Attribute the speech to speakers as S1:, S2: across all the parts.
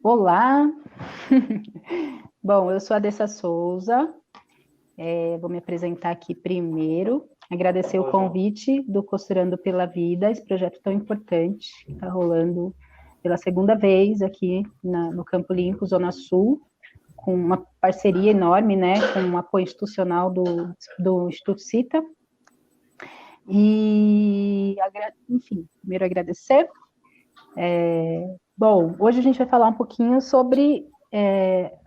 S1: Olá, bom, eu sou a Dessa Souza, vou me apresentar aqui primeiro, agradecer o convite do Costurando pela Vida, esse projeto tão importante, que está rolando pela segunda vez aqui no Campo Limpo, Zona Sul, com uma parceria enorme, né, com um apoio institucional do Instituto Cita, e, enfim, primeiro agradecer. Bom, hoje a gente vai falar um pouquinho sobre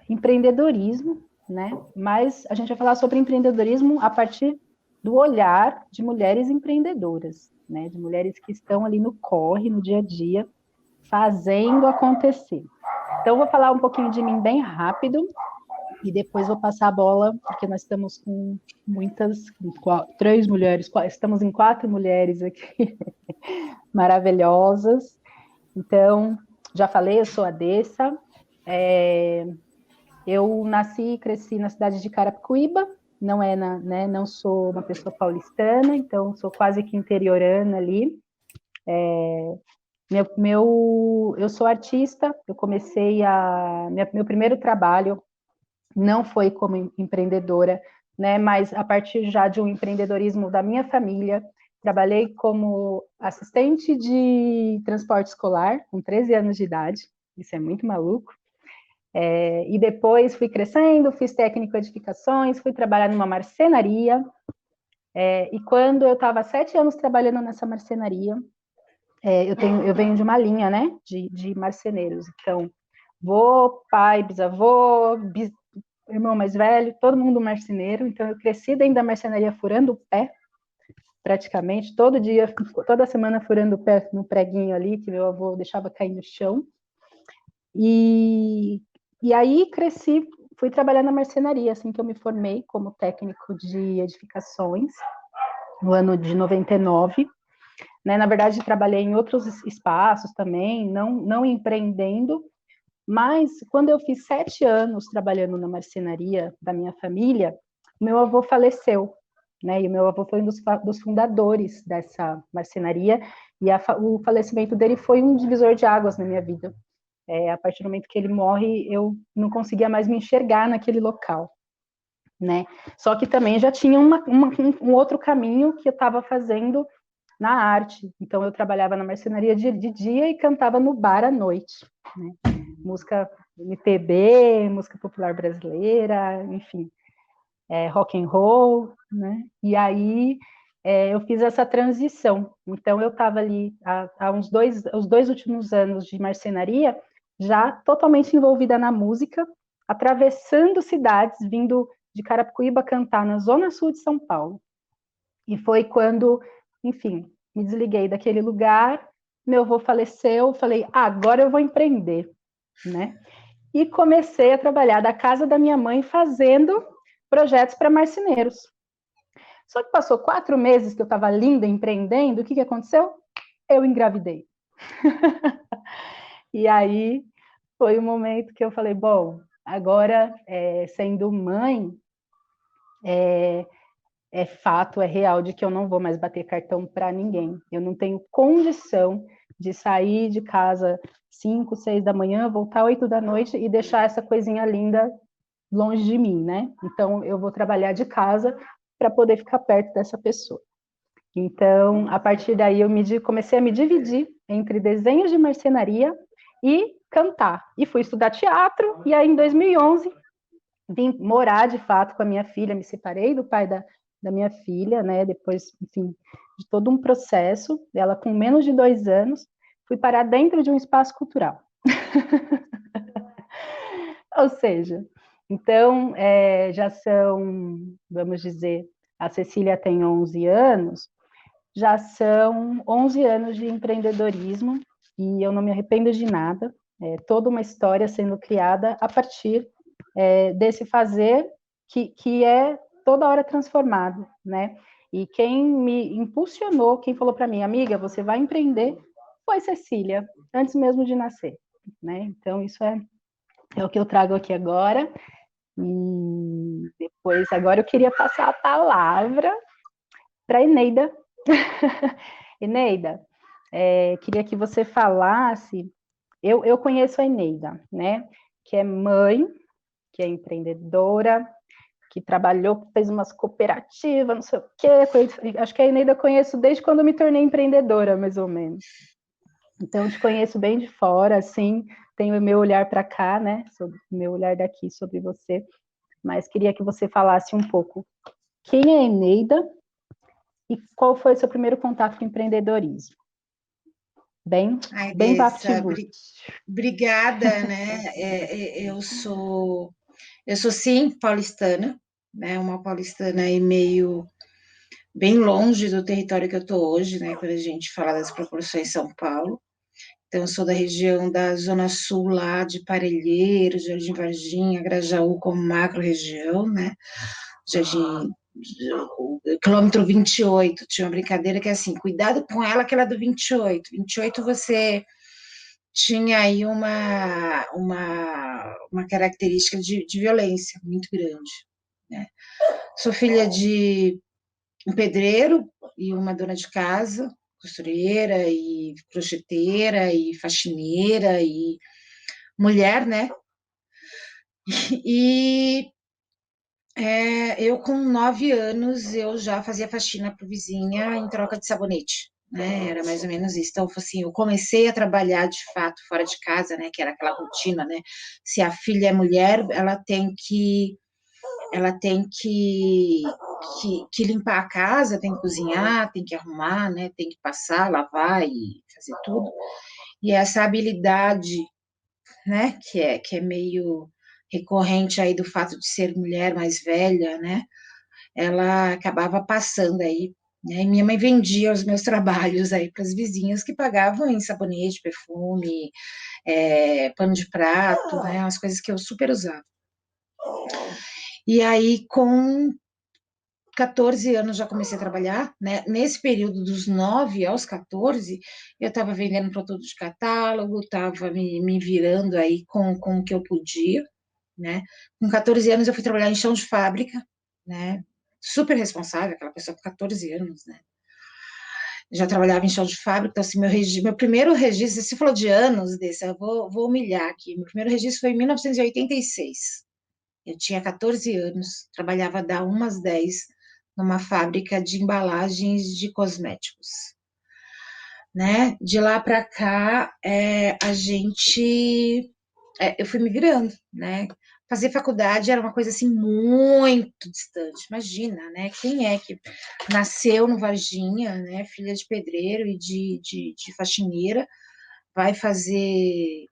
S1: empreendedorismo, né? Mas a gente vai falar sobre empreendedorismo a partir do olhar de mulheres empreendedoras, né? De mulheres que estão ali no corre, no dia a dia, fazendo acontecer. Então, eu vou falar um pouquinho de mim bem rápido e depois vou passar a bola, porque nós estamos com três mulheres, estamos em 4 mulheres aqui, maravilhosas. Então, já falei, eu sou a Dessa, eu nasci e cresci na cidade de Carapicuíba, não sou uma pessoa paulistana, então sou quase que interiorana ali. Eu sou artista, eu comecei meu primeiro trabalho não foi como empreendedora, né, mas a partir já de um empreendedorismo da minha família. Trabalhei como assistente de transporte escolar, com 13 anos de idade, isso é muito maluco. E depois fui crescendo, fiz técnico de edificações, fui trabalhar numa marcenaria, e quando eu estava 7 anos trabalhando nessa marcenaria, eu venho de uma linha, né, de marceneiros, então, vô, pai, bisavô, irmão mais velho, todo mundo marceneiro, então eu cresci dentro da marcenaria furando o pé, praticamente, todo dia, toda semana furando o pé no preguinho ali, que meu avô deixava cair no chão, e aí cresci, fui trabalhar na marcenaria, assim que eu me formei como técnico de edificações, no ano de 99, né? Na verdade, trabalhei em outros espaços também, não empreendendo, mas quando eu fiz 7 anos trabalhando na marcenaria da minha família, meu avô faleceu, né? E o meu avô foi um dos fundadores dessa marcenaria, e o falecimento dele foi um divisor de águas na minha vida. A partir do momento que ele morre, eu não conseguia mais me enxergar naquele local, né? Só que também já tinha um outro caminho que eu estava fazendo na arte. Então, eu trabalhava na marcenaria de dia e cantava no bar à noite, né? Música MPB, música popular brasileira, enfim, rock and roll, né? E aí eu fiz essa transição. Então, eu estava ali há os 2 últimos anos de marcenaria, já totalmente envolvida na música, atravessando cidades, vindo de Carapicuíba cantar na zona sul de São Paulo. E foi quando, enfim, me desliguei daquele lugar, meu avô faleceu, falei, agora eu vou empreender, né? E comecei a trabalhar da casa da minha mãe fazendo projetos para marceneiros. Só que passou 4 meses que eu estava linda empreendendo, o que aconteceu? Eu engravidei. E aí foi o momento que eu falei, bom, agora, sendo mãe, é fato, é real de que eu não vou mais bater cartão para ninguém. Eu não tenho condição de sair de casa 5, 6 da manhã, voltar 8 da noite e deixar essa coisinha linda longe de mim, né? Então, eu vou trabalhar de casa para poder ficar perto dessa pessoa. Então, a partir daí, comecei a me dividir entre desenhos de marcenaria e cantar. E fui estudar teatro, e aí, em 2011, vim morar, de fato, com a minha filha, me separei do pai da minha filha, né, depois, enfim, de todo um processo, ela com menos de 2 anos, fui parar dentro de um espaço cultural. Ou seja, então, já são, vamos dizer, a Cecília tem 11 anos, já são 11 anos de empreendedorismo, e eu não me arrependo de nada, toda uma história sendo criada a partir desse fazer que é toda hora transformado, né? E quem me impulsionou, quem falou para mim, amiga, você vai empreender, foi Cecília, antes mesmo de nascer, né? Então, isso é o que eu trago aqui agora. E depois, agora eu queria passar a palavra para a Eneida. Eneida, queria que você falasse eu conheço a Eneida, né? Que é mãe, que é empreendedora, que trabalhou, fez umas cooperativas, não sei o quê. Acho que a Eneida eu conheço desde quando eu me tornei empreendedora, mais ou menos. Então, eu te conheço bem de fora, assim, tenho o meu olhar para cá, né? Sobre, o meu olhar daqui sobre você. Mas queria que você falasse um pouco quem é a Eneida e qual foi o seu primeiro contato com o empreendedorismo. Bem,
S2: Ai,
S1: bem
S2: Bessa,
S1: vapt-vupt.
S2: obrigada, né? Eu sou sim paulistana, né? Uma paulistana aí meio bem longe do território que eu tô hoje, né? Quando a gente fala das proporções São Paulo. Então, eu sou da região da Zona Sul, lá de Parelheiros, Jardim Varginha, Grajaú como macro-região, né? Jardim, o quilômetro 28, tinha uma brincadeira que é assim, cuidado com ela que ela é do 28. 28 você tinha aí uma característica de violência muito grande, né? Sou filha de um pedreiro e uma dona de casa, costureira e crocheteira e faxineira e mulher, né? E eu com 9 anos eu já fazia faxina para vizinha em troca de sabonete, né? Era mais ou menos isso. Então, assim, eu comecei a trabalhar de fato fora de casa, né? Que era aquela rotina, né? Se a filha é mulher, ela tem que limpar a casa, tem que cozinhar, tem que arrumar, né? Tem que passar, lavar e fazer tudo. E essa habilidade, né? Que é meio recorrente aí do fato de ser mulher mais velha, né? Ela acabava passando aí, né? E minha mãe vendia os meus trabalhos aí para as vizinhas que pagavam em sabonete, perfume, pano de prato, né? As coisas que eu super usava. E aí, com 14 anos já comecei a trabalhar, né? Nesse período dos 9 aos 14, eu estava vendendo produto de catálogo, estava me virando aí com o que eu podia, né? Com 14 anos eu fui trabalhar em chão de fábrica, né? Super responsável, aquela pessoa com 14 anos, né? Já trabalhava em chão de fábrica, então assim, meu primeiro registro, você falou de anos desse, eu vou humilhar aqui, meu primeiro registro foi em 1986. Eu tinha 14 anos, trabalhava da 1 às 10 numa fábrica de embalagens de cosméticos, né? De lá para cá, eu fui me virando, né? Fazer faculdade era uma coisa assim muito distante. Imagina, né? Quem é que nasceu no Varginha, né? Filha de pedreiro e de faxineira, vai fazer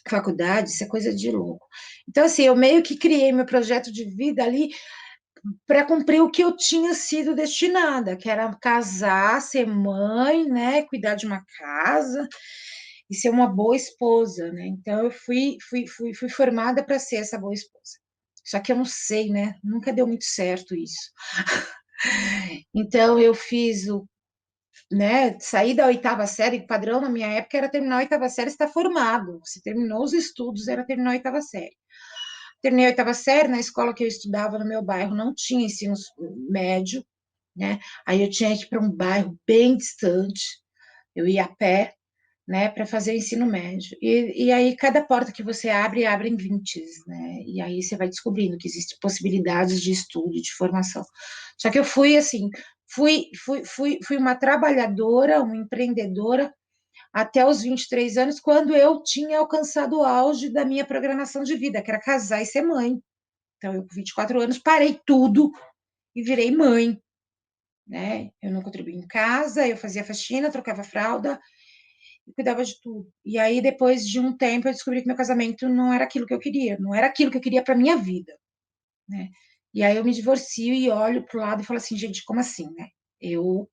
S2: faculdade? Isso é coisa de louco. Então, assim, eu meio que criei meu projeto de vida ali para cumprir o que eu tinha sido destinada, que era casar, ser mãe, né, cuidar de uma casa e ser uma boa esposa, né? Então eu fui formada para ser essa boa esposa. Só que eu não sei, né? Nunca deu muito certo isso. Então eu fiz saí da oitava série, padrão na minha época era terminar a oitava série, está formado. Você terminou os estudos, era terminar a oitava série. Terminei a oitava série, na escola que eu estudava no meu bairro não tinha ensino médio, né? Aí eu tinha que ir para um bairro bem distante, eu ia a pé, né, para fazer o ensino médio. E aí cada porta que você abre, abrem 20, né? E aí você vai descobrindo que existem possibilidades de estudo, de formação. Só que eu fui assim, fui uma trabalhadora, uma empreendedora até os 23 anos, quando eu tinha alcançado o auge da minha programação de vida, que era casar e ser mãe. Então, eu com 24 anos parei tudo e virei mãe, né? Eu não contribuía em casa, eu fazia faxina, trocava fralda e cuidava de tudo. E aí, depois de um tempo, eu descobri que meu casamento não era aquilo que eu queria, não era aquilo que eu queria para minha vida, né? E aí eu me divorcio e olho pro lado e falo assim, gente, como assim, né? Eu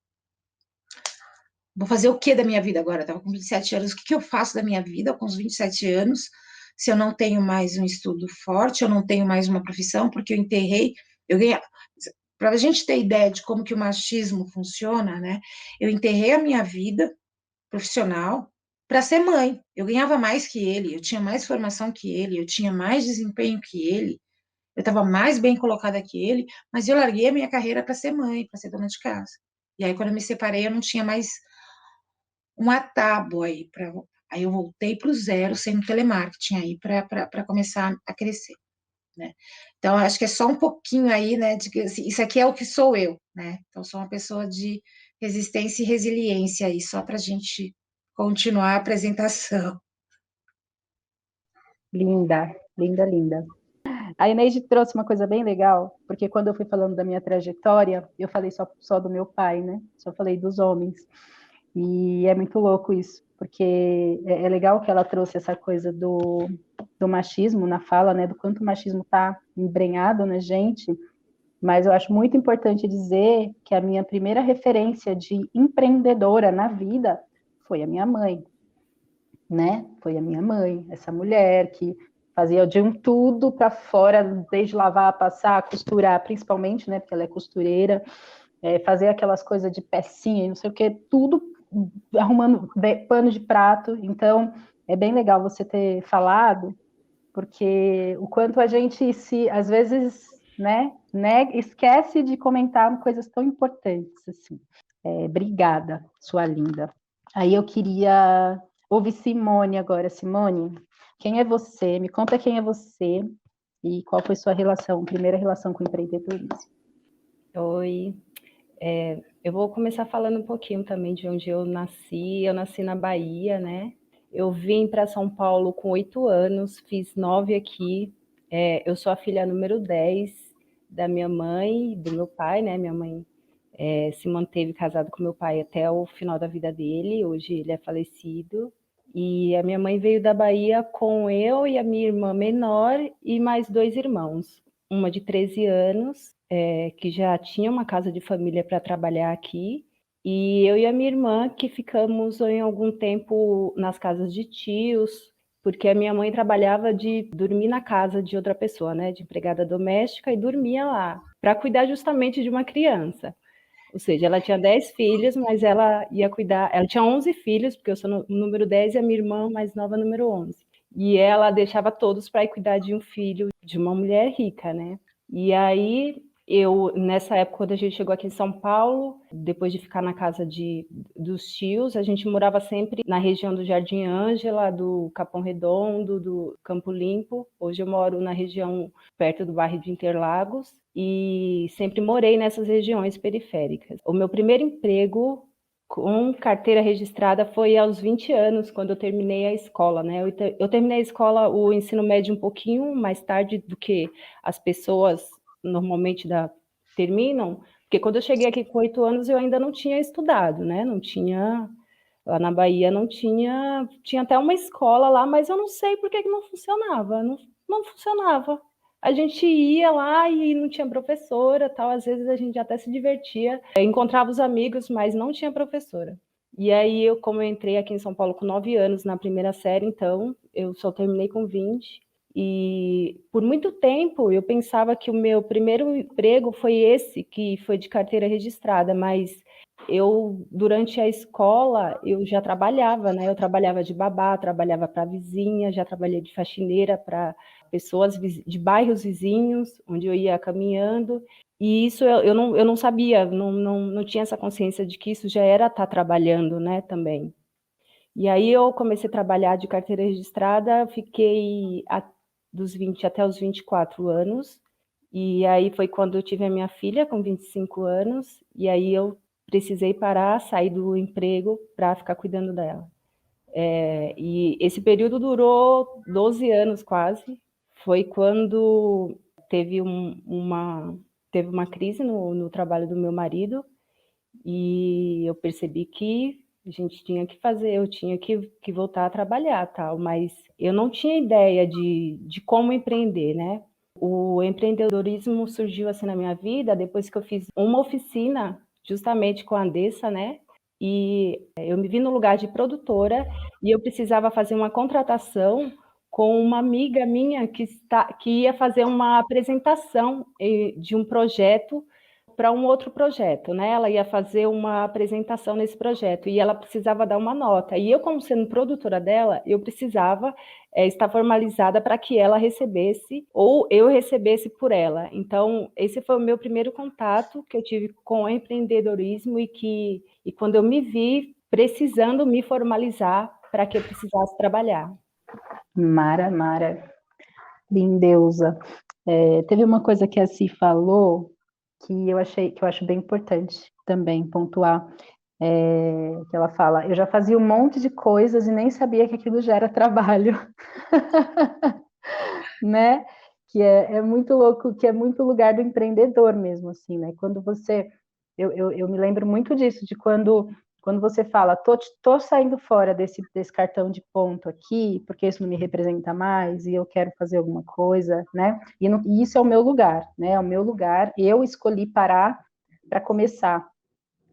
S2: vou fazer o que da minha vida agora? Eu tava com 27 anos, o que que eu faço da minha vida com os 27 anos, se eu não tenho mais um estudo forte, eu não tenho mais uma profissão, porque eu enterrei, eu ganhei, para a gente ter ideia de como que o machismo funciona, né? Eu enterrei a minha vida profissional para ser mãe. Eu ganhava mais que ele, eu tinha mais formação que ele, eu tinha mais desempenho que ele, eu estava mais bem colocada que ele, mas eu larguei a minha carreira para ser mãe, para ser dona de casa. E aí, quando eu me separei, eu não tinha mais uma tábua aí Aí eu voltei para o zero, sem telemarketing aí, para começar a crescer, né? Então, acho que é só um pouquinho aí, né, de que assim, isso aqui é o que sou eu, né? Então, sou uma pessoa de resistência e resiliência aí, só para a gente continuar a apresentação.
S1: Linda, linda, linda. A Eneide trouxe uma coisa bem legal, porque quando eu fui falando da minha trajetória, eu falei só do meu pai, né? Só falei dos homens. E é muito louco isso, porque é legal que ela trouxe essa coisa do machismo na fala, né? Do quanto o machismo está embrenhado na gente. Mas eu acho muito importante dizer que a minha primeira referência de empreendedora na vida foi a minha mãe, né? Foi a minha mãe, essa mulher que fazia de um tudo para fora, desde lavar, passar, costurar, principalmente, né? Porque ela é costureira, fazer aquelas coisas de pecinha e não sei o que, tudo arrumando pano de prato. Então, é bem legal você ter falado, porque o quanto a gente se, às vezes, né, esquece de comentar coisas tão importantes assim. Obrigada, sua linda. Aí eu queria ouvir Simone agora. Simone, quem é você? Me conta quem é você e qual foi sua relação, primeira relação com o empreendedorismo.
S3: Oi, eu vou começar falando um pouquinho também de onde eu nasci. Eu nasci na Bahia, né? Eu vim para São Paulo com 8 anos, fiz 9 aqui. Eu sou a filha número 10 da minha mãe e do meu pai, né? Minha mãe se manteve casada com meu pai até o final da vida dele. Hoje ele é falecido. E a minha mãe veio da Bahia com eu e a minha irmã menor e mais 2 irmãos. Uma de 13 anos, que já tinha uma casa de família para trabalhar aqui, e eu e a minha irmã que ficamos em algum tempo nas casas de tios, porque a minha mãe trabalhava de dormir na casa de outra pessoa, né, de empregada doméstica, e dormia lá, para cuidar justamente de uma criança. Ou seja, ela tinha 10 filhos, mas ela ia cuidar. Ela tinha 11 filhos, porque eu sou o número 10 e a minha irmã mais nova, número 11. E ela deixava todos para ir cuidar de um filho de uma mulher rica, né? E aí, nessa época, quando a gente chegou aqui em São Paulo, depois de ficar na casa dos tios, a gente morava sempre na região do Jardim Ângela, do Capão Redondo, do Campo Limpo. Hoje eu moro na região perto do bairro de Interlagos e sempre morei nessas regiões periféricas. O meu primeiro emprego com carteira registrada foi aos 20 anos, quando eu terminei a escola, né? Eu terminei a escola, o ensino médio um pouquinho mais tarde do que as pessoas normalmente terminam, porque quando eu cheguei aqui com 8 anos eu ainda não tinha estudado, né? Não tinha, lá na Bahia não tinha, tinha até uma escola lá, mas eu não sei por que não funcionava, não funcionava. A gente ia lá e não tinha professora, tal, às vezes a gente até se divertia, encontrava os amigos, mas não tinha professora. E aí, como eu entrei aqui em São Paulo com 9 anos na primeira série, então, eu só terminei com 20. E por muito tempo eu pensava que o meu primeiro emprego foi esse, que foi de carteira registrada, mas durante a escola, eu já trabalhava, né? Eu trabalhava de babá, trabalhava para vizinha, já trabalhei de faxineira para pessoas de bairros vizinhos, onde eu ia caminhando, e isso eu não sabia, não tinha essa consciência de que isso já era estar trabalhando, né, também. E aí eu comecei a trabalhar de carteira registrada, fiquei dos 20 até os 24 anos, e aí foi quando eu tive a minha filha com 25 anos, e aí eu precisei parar, sair do emprego para ficar cuidando dela. E esse período durou 12 anos quase. Foi quando teve teve uma crise no trabalho do meu marido, e eu percebi que a gente tinha que fazer, eu tinha que voltar a trabalhar, tal, mas eu não tinha ideia de como empreender, né? O empreendedorismo surgiu assim na minha vida depois que eu fiz uma oficina justamente com a Andessa, né? E eu me vi no lugar de produtora e eu precisava fazer uma contratação com uma amiga minha que ia fazer uma apresentação de um projeto para um outro projeto, né? Ela ia fazer uma apresentação nesse projeto e ela precisava dar uma nota. E eu, como sendo produtora dela, eu precisava estar formalizada para que ela recebesse ou eu recebesse por ela. Então, esse foi o meu primeiro contato que eu tive com o empreendedorismo e quando eu me vi precisando me formalizar para que eu precisasse trabalhar.
S1: Mara, lindeusa. Teve uma coisa que a Si falou que eu acho bem importante também pontuar, que ela fala, eu já fazia um monte de coisas e nem sabia que aquilo já era trabalho, né? Que é muito louco, que é muito lugar do empreendedor mesmo, assim, né? Quando você, eu me lembro muito disso, de quando você fala, tô saindo fora desse cartão de ponto aqui, porque isso não me representa mais, e eu quero fazer alguma coisa, né? E isso é o meu lugar, né? É o meu lugar, eu escolhi parar para começar,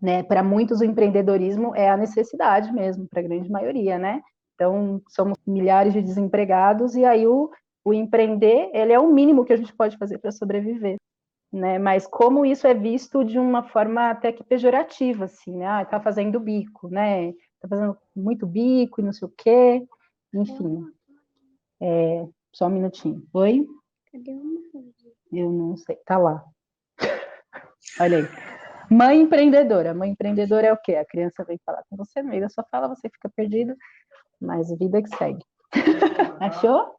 S1: né? Para muitos o empreendedorismo é a necessidade mesmo, para a grande maioria, né? Então, somos milhares de desempregados, e aí o empreender, ele é o mínimo que a gente pode fazer para sobreviver, né? Mas como isso é visto de uma forma até que pejorativa, assim, né? Ah, tá fazendo bico, né? Tá fazendo muito bico e não sei o quê. Enfim, só um minutinho. Oi? Cadê o meu? Eu não sei, tá lá. Olha aí. Mãe empreendedora é o quê? A criança vem falar com você, no meio da sua fala, você fica perdido, mas vida que segue. Achou?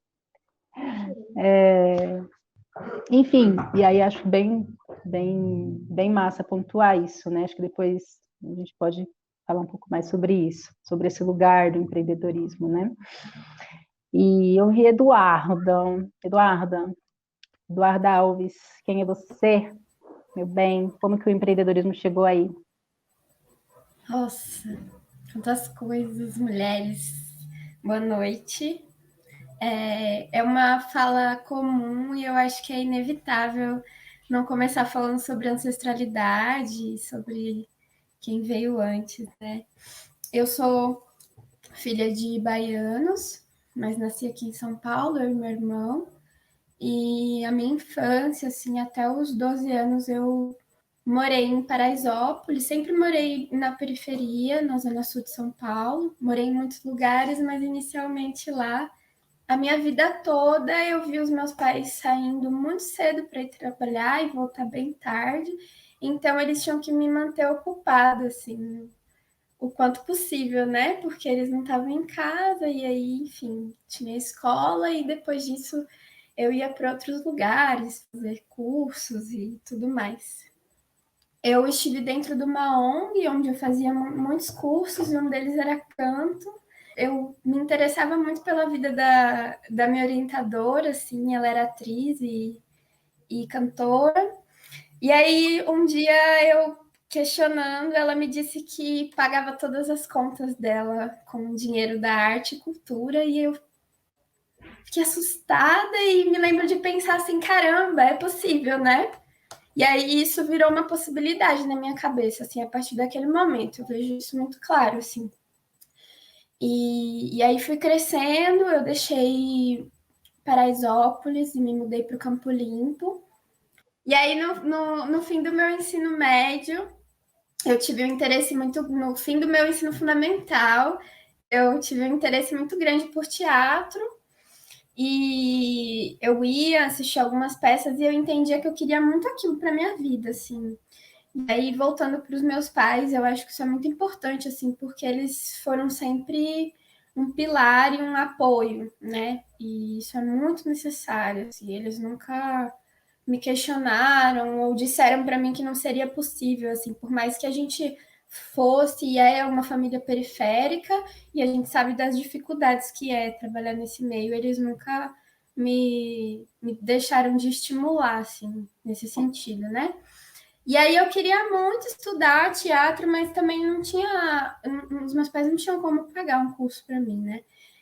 S1: Enfim, e aí acho bem massa pontuar isso, né? Acho que depois a gente pode falar um pouco mais sobre isso, sobre esse lugar do empreendedorismo, né? E eu vi Eduarda Alves, quem é você, meu bem? Como que o empreendedorismo chegou aí?
S4: Nossa, quantas coisas, mulheres. Boa noite. É uma fala comum e eu acho que é inevitável não começar falando sobre ancestralidade, sobre quem veio antes, né? Eu sou filha de baianos, mas nasci aqui em São Paulo, eu e meu irmão. E a minha infância, assim, até os 12 anos, eu morei em Paraisópolis, sempre morei na periferia, na zona sul de São Paulo. Morei em muitos lugares, mas inicialmente lá. A minha vida toda eu vi os meus pais saindo muito cedo para ir trabalhar e voltar bem tarde. Então eles tinham que me manter ocupada, assim, o quanto possível, né? Porque eles não estavam em casa e aí, enfim, tinha escola e depois disso eu ia para outros lugares, fazer cursos e tudo mais. Eu estive dentro de uma ONG, onde eu fazia muitos cursos, e um deles era canto. Eu me interessava muito pela vida da minha orientadora, assim, ela era atriz e cantora. E aí, um dia, eu questionando, ela me disse que pagava todas as contas dela com dinheiro da arte e cultura, e eu fiquei assustada e me lembro de pensar assim, caramba, é possível, né? E aí isso virou uma possibilidade na minha cabeça, assim, a partir daquele momento. Eu vejo isso muito claro, assim. E aí fui crescendo, eu deixei Paraisópolis e me mudei para o Campo Limpo. E aí, no fim do meu ensino médio, eu tive um interesse muito... No fim do meu ensino fundamental, eu tive um interesse muito grande por teatro. E eu ia assistir algumas peças e eu entendia que eu queria muito aquilo para minha vida, assim. E aí, voltando para os meus pais, eu acho que isso é muito importante, assim, porque eles foram sempre um pilar e um apoio, né? E isso é muito necessário, assim. Eles nunca me questionaram ou disseram para mim que não seria possível, assim, por mais que a gente fosse e é uma família periférica e a gente sabe das dificuldades que é trabalhar nesse meio, eles nunca me deixaram de estimular, assim, nesse sentido, né? E aí eu queria muito estudar teatro, mas também não tinha, os meus pais não tinham como pagar um curso para mim, né?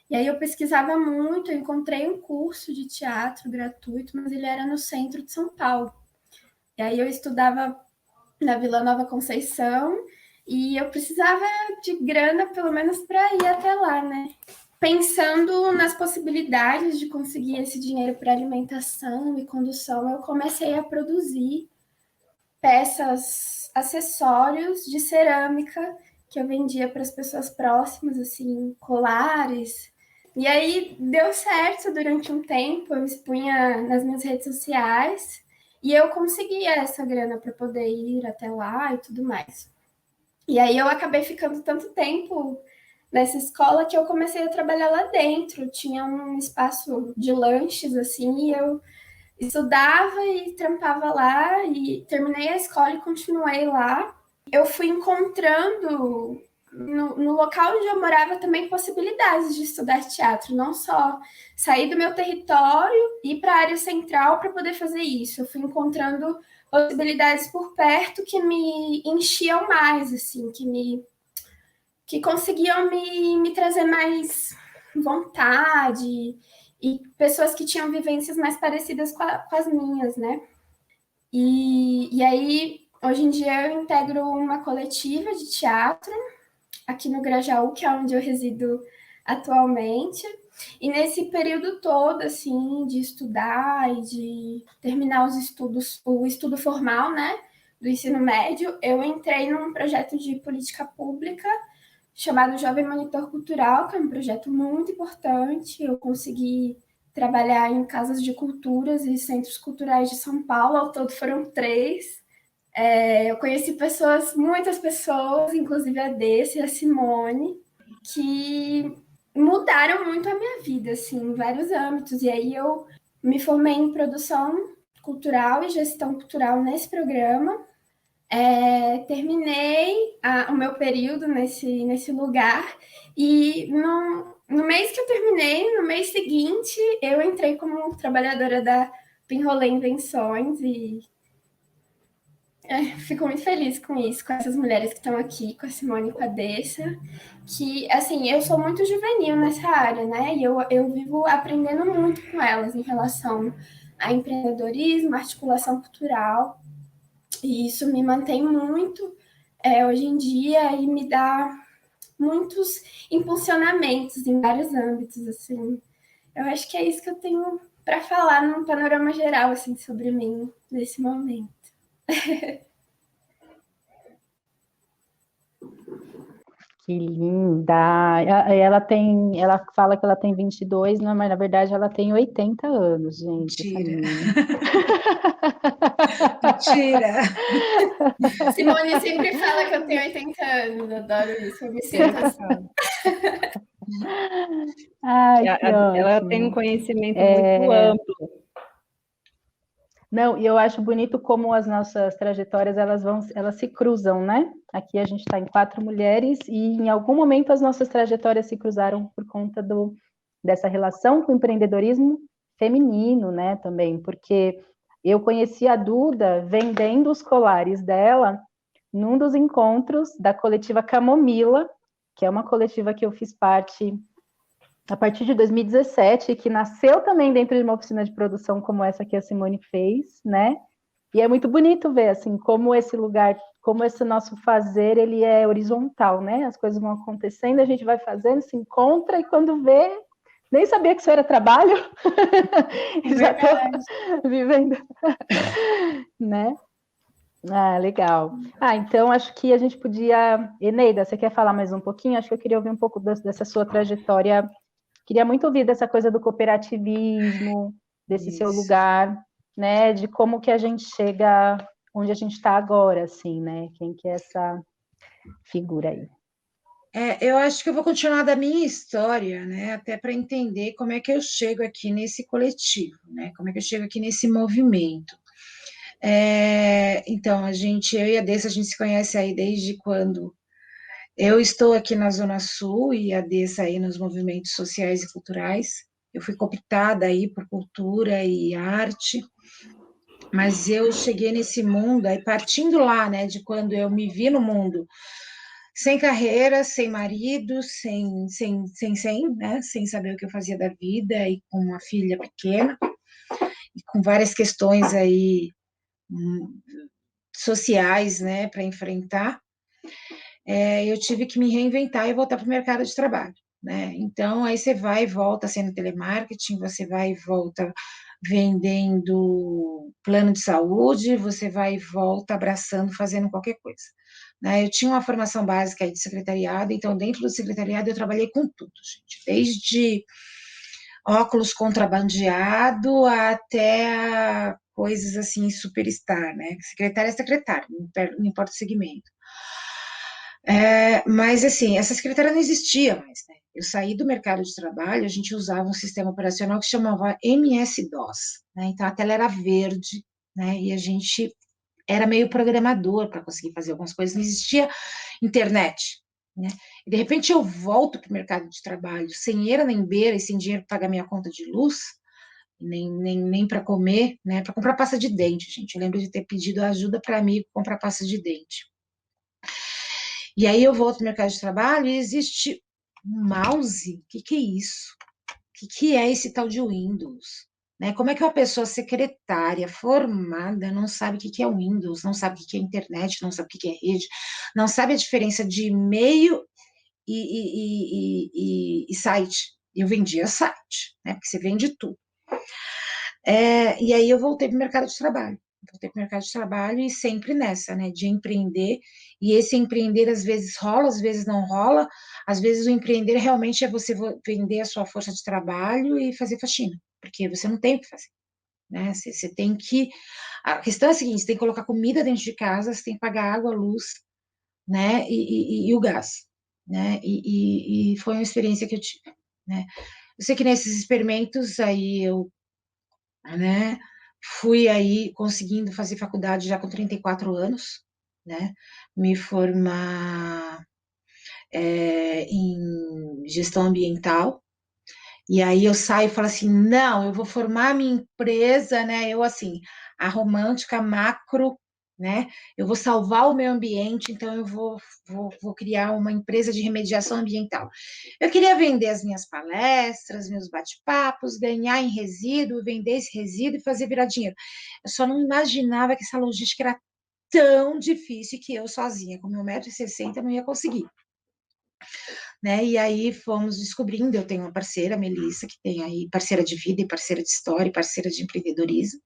S4: E aí eu pesquisava muito, eu encontrei um curso de teatro gratuito, mas ele era no centro de São Paulo. E aí eu estudava na Vila Nova Conceição e eu precisava de grana, pelo menos, para ir até lá, né? Pensando nas possibilidades de conseguir esse dinheiro para alimentação e condução, eu comecei a produzir peças, acessórios de cerâmica que eu vendia para as pessoas próximas, assim, colares. E aí deu certo durante um tempo, eu expunha nas minhas redes sociais e eu conseguia essa grana para poder ir até lá e tudo mais. E aí eu acabei ficando tanto tempo nessa escola que eu comecei a trabalhar lá dentro. Tinha um espaço de lanches, assim, e eu estudava e trampava lá, e terminei a escola e continuei lá. Eu fui encontrando no local onde eu morava também possibilidades de estudar teatro, não só sair do meu território e ir para a área central para poder fazer isso. Eu fui encontrando possibilidades por perto que me enchiam mais, assim, que conseguiam me trazer mais vontade e pessoas que tinham vivências mais parecidas com as minhas, né? E aí, hoje em dia, eu integro uma coletiva de teatro aqui no Grajaú, que é onde eu resido atualmente. E nesse período todo, assim, de estudar e de terminar os estudos, o estudo formal, né, do ensino médio, eu entrei num projeto de política pública chamado Jovem Monitor Cultural, que é um projeto muito importante. Eu consegui trabalhar em casas de culturas e centros culturais de São Paulo, ao todo foram 3. Eu conheci pessoas, muitas pessoas, inclusive a Desse e a Simone, que mudaram muito a minha vida, assim, em vários âmbitos. E aí eu me formei em produção cultural e gestão cultural nesse programa. Terminei o meu período nesse lugar e no mês que eu terminei, no mês seguinte, eu entrei como trabalhadora da Pinrolê Invenções e fico muito feliz com isso, com essas mulheres que estão aqui, com a Simone e com a Dessa, que, assim, eu sou muito juvenil nessa área, né? E eu vivo aprendendo muito com elas em relação a empreendedorismo, articulação cultural, e isso me mantém muito hoje em dia e me dá muitos impulsionamentos em vários âmbitos, assim. Eu acho que é isso que eu tenho para falar num panorama geral, assim, sobre mim nesse momento.
S1: Que linda! Ela fala que ela tem 22, né, mas na verdade ela tem 80 anos, gente, essa
S2: Mentira.
S1: menina.
S2: Mentira.
S4: Simone sempre fala que eu tenho 80 anos, adoro isso, eu me sinto assim.
S1: Ai, que
S3: Ela tem um
S1: ótimo.
S3: conhecimento muito amplo.
S1: Não, e eu acho bonito como as nossas trajetórias elas se cruzam, né? Aqui a gente está em 4 mulheres e em algum momento as nossas trajetórias se cruzaram por conta dessa relação com o empreendedorismo feminino, né? Também, porque eu conheci a Duda vendendo os colares dela num dos encontros da coletiva Camomila, que é uma coletiva que eu fiz parte a partir de 2017, que nasceu também dentro de uma oficina de produção como essa que a Simone fez, né? E é muito bonito ver, assim, como esse lugar, como esse nosso fazer, ele é horizontal, né? As coisas vão acontecendo, a gente vai fazendo, se encontra, e quando vê, nem sabia que isso era trabalho, já estou vivendo, né? Ah, legal. Então acho que a gente podia... Eneida, você quer falar mais um pouquinho? Acho que eu queria ouvir um pouco dessa sua trajetória. Queria muito ouvir dessa coisa do cooperativismo, desse
S2: Isso.
S1: seu lugar, né? De como que a gente chega onde a gente está agora, assim, né? Quem que é essa figura aí?
S2: Eu acho que eu vou continuar da minha história, né? Até para entender como é que eu chego aqui nesse coletivo, né? Como é que eu chego aqui nesse movimento. Então, eu e a Dessa, a gente se conhece aí desde quando eu estou aqui na Zona Sul e a Dessa aí nos movimentos sociais e culturais. Eu fui cooptada aí por cultura e arte, mas eu cheguei nesse mundo, aí partindo lá, né, de quando eu me vi no mundo, sem carreira, sem marido, né, sem saber o que eu fazia da vida, e com uma filha pequena, e com várias questões aí sociais, né, para enfrentar, eu tive que me reinventar e voltar para o mercado de trabalho, né? Então, aí você vai e volta sendo telemarketing, você vai e volta vendendo plano de saúde, você vai e volta abraçando, fazendo qualquer coisa, né? Eu tinha uma formação básica aí de secretariado, então dentro do secretariado eu trabalhei com tudo, gente, desde óculos contrabandeado até coisas assim, superstar, né? Secretária é secretária, não importa o segmento. Mas, assim, essa secretária não existia mais, né? Eu saí do mercado de trabalho, a gente usava um sistema operacional que chamava MS-DOS, né? Então, a tela era verde, né? E a gente era meio programador para conseguir fazer algumas coisas, não existia internet, né? E, de repente, eu volto para o mercado de trabalho sem eira nem beira e sem dinheiro para pagar minha conta de luz, nem para comer, né? Para comprar pasta de dente, gente. Eu lembro de ter pedido ajuda para amigo comprar pasta de dente. E aí eu volto para o mercado de trabalho e existe um mouse. O que é isso? O que é esse tal de Windows? Né? Como é que uma pessoa secretária, formada, não sabe o que é Windows, não sabe o que é internet, não sabe o que é rede, não sabe a diferença de e-mail e site? Eu vendia site, né? Porque você vende tudo. E aí eu voltei para o mercado de trabalho. Voltei para o mercado de trabalho e sempre nessa, né, de empreender. E esse empreender às vezes rola, às vezes não rola. Às vezes o empreender realmente é você vender a sua força de trabalho e fazer faxina, porque você não tem o que fazer, né? Você tem que... A questão é a seguinte, você tem que colocar comida dentro de casa, você tem que pagar água, luz, né, e o gás, né? E foi uma experiência que eu tive, né? Eu sei que nesses experimentos aí eu, né, fui aí conseguindo fazer faculdade já com 34 anos, né, me formar em gestão ambiental, e aí eu saio e falo assim, não, eu vou formar minha empresa, né, eu assim, a romântica macro, né, eu vou salvar o meio ambiente, então eu vou criar uma empresa de remediação ambiental. Eu queria vender as minhas palestras, meus bate-papos, ganhar em resíduo, vender esse resíduo e fazer virar dinheiro. Eu só não imaginava que essa logística era tão difícil que eu sozinha, com meu 1,60 m, não ia conseguir. Né? E aí fomos descobrindo, eu tenho uma parceira, a Melissa, que tem aí parceira de vida e parceira de história e parceira de empreendedorismo,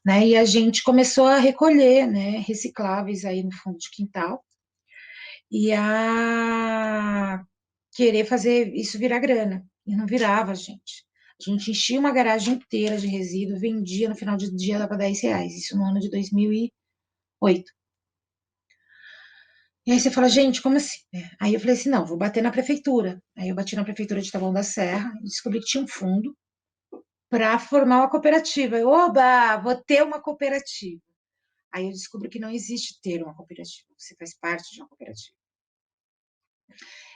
S2: né? E a gente começou a recolher, né, recicláveis aí no fundo de quintal e a querer fazer isso virar grana. E não virava, gente. A gente enchia uma garagem inteira de resíduo, vendia, no final do dia dava R$10, isso no ano de 2008. E aí você fala, gente, como assim? Aí eu falei assim, não, vou bater na prefeitura. Aí eu bati na prefeitura de Taboão da Serra e descobri que tinha um fundo para formar uma cooperativa. Eu, oba, vou ter uma cooperativa. Aí eu descobri que não existe ter uma cooperativa, você faz parte de uma cooperativa.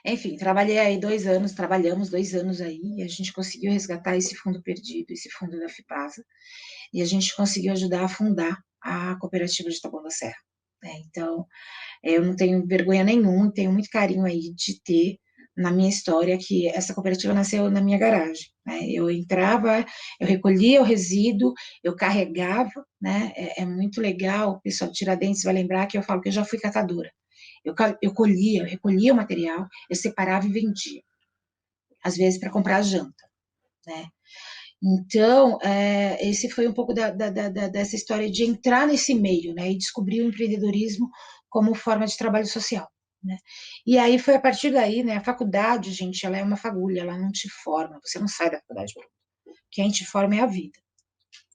S2: Enfim, trabalhei aí 2 anos, trabalhamos 2 anos aí, e a gente conseguiu resgatar esse fundo perdido, esse fundo da FIPASA, e a gente conseguiu ajudar a fundar a cooperativa de Taboão da Serra. Então, eu não tenho vergonha nenhuma, tenho muito carinho aí de ter na minha história que essa cooperativa nasceu na minha garagem, né? Eu entrava, eu recolhia o resíduo, eu carregava, né? É muito legal, o pessoal de Tiradentes vai lembrar que eu falo que eu já fui catadora. Eu colhia, eu recolhia o material, eu separava e vendia, às vezes para comprar janta, né? Então, esse foi um pouco dessa história de entrar nesse meio, né, e descobrir o empreendedorismo como forma de trabalho social, né. E aí foi a partir daí, né, a faculdade, gente, ela é uma fagulha, ela não te forma, você não sai da faculdade, quem te forma é a vida,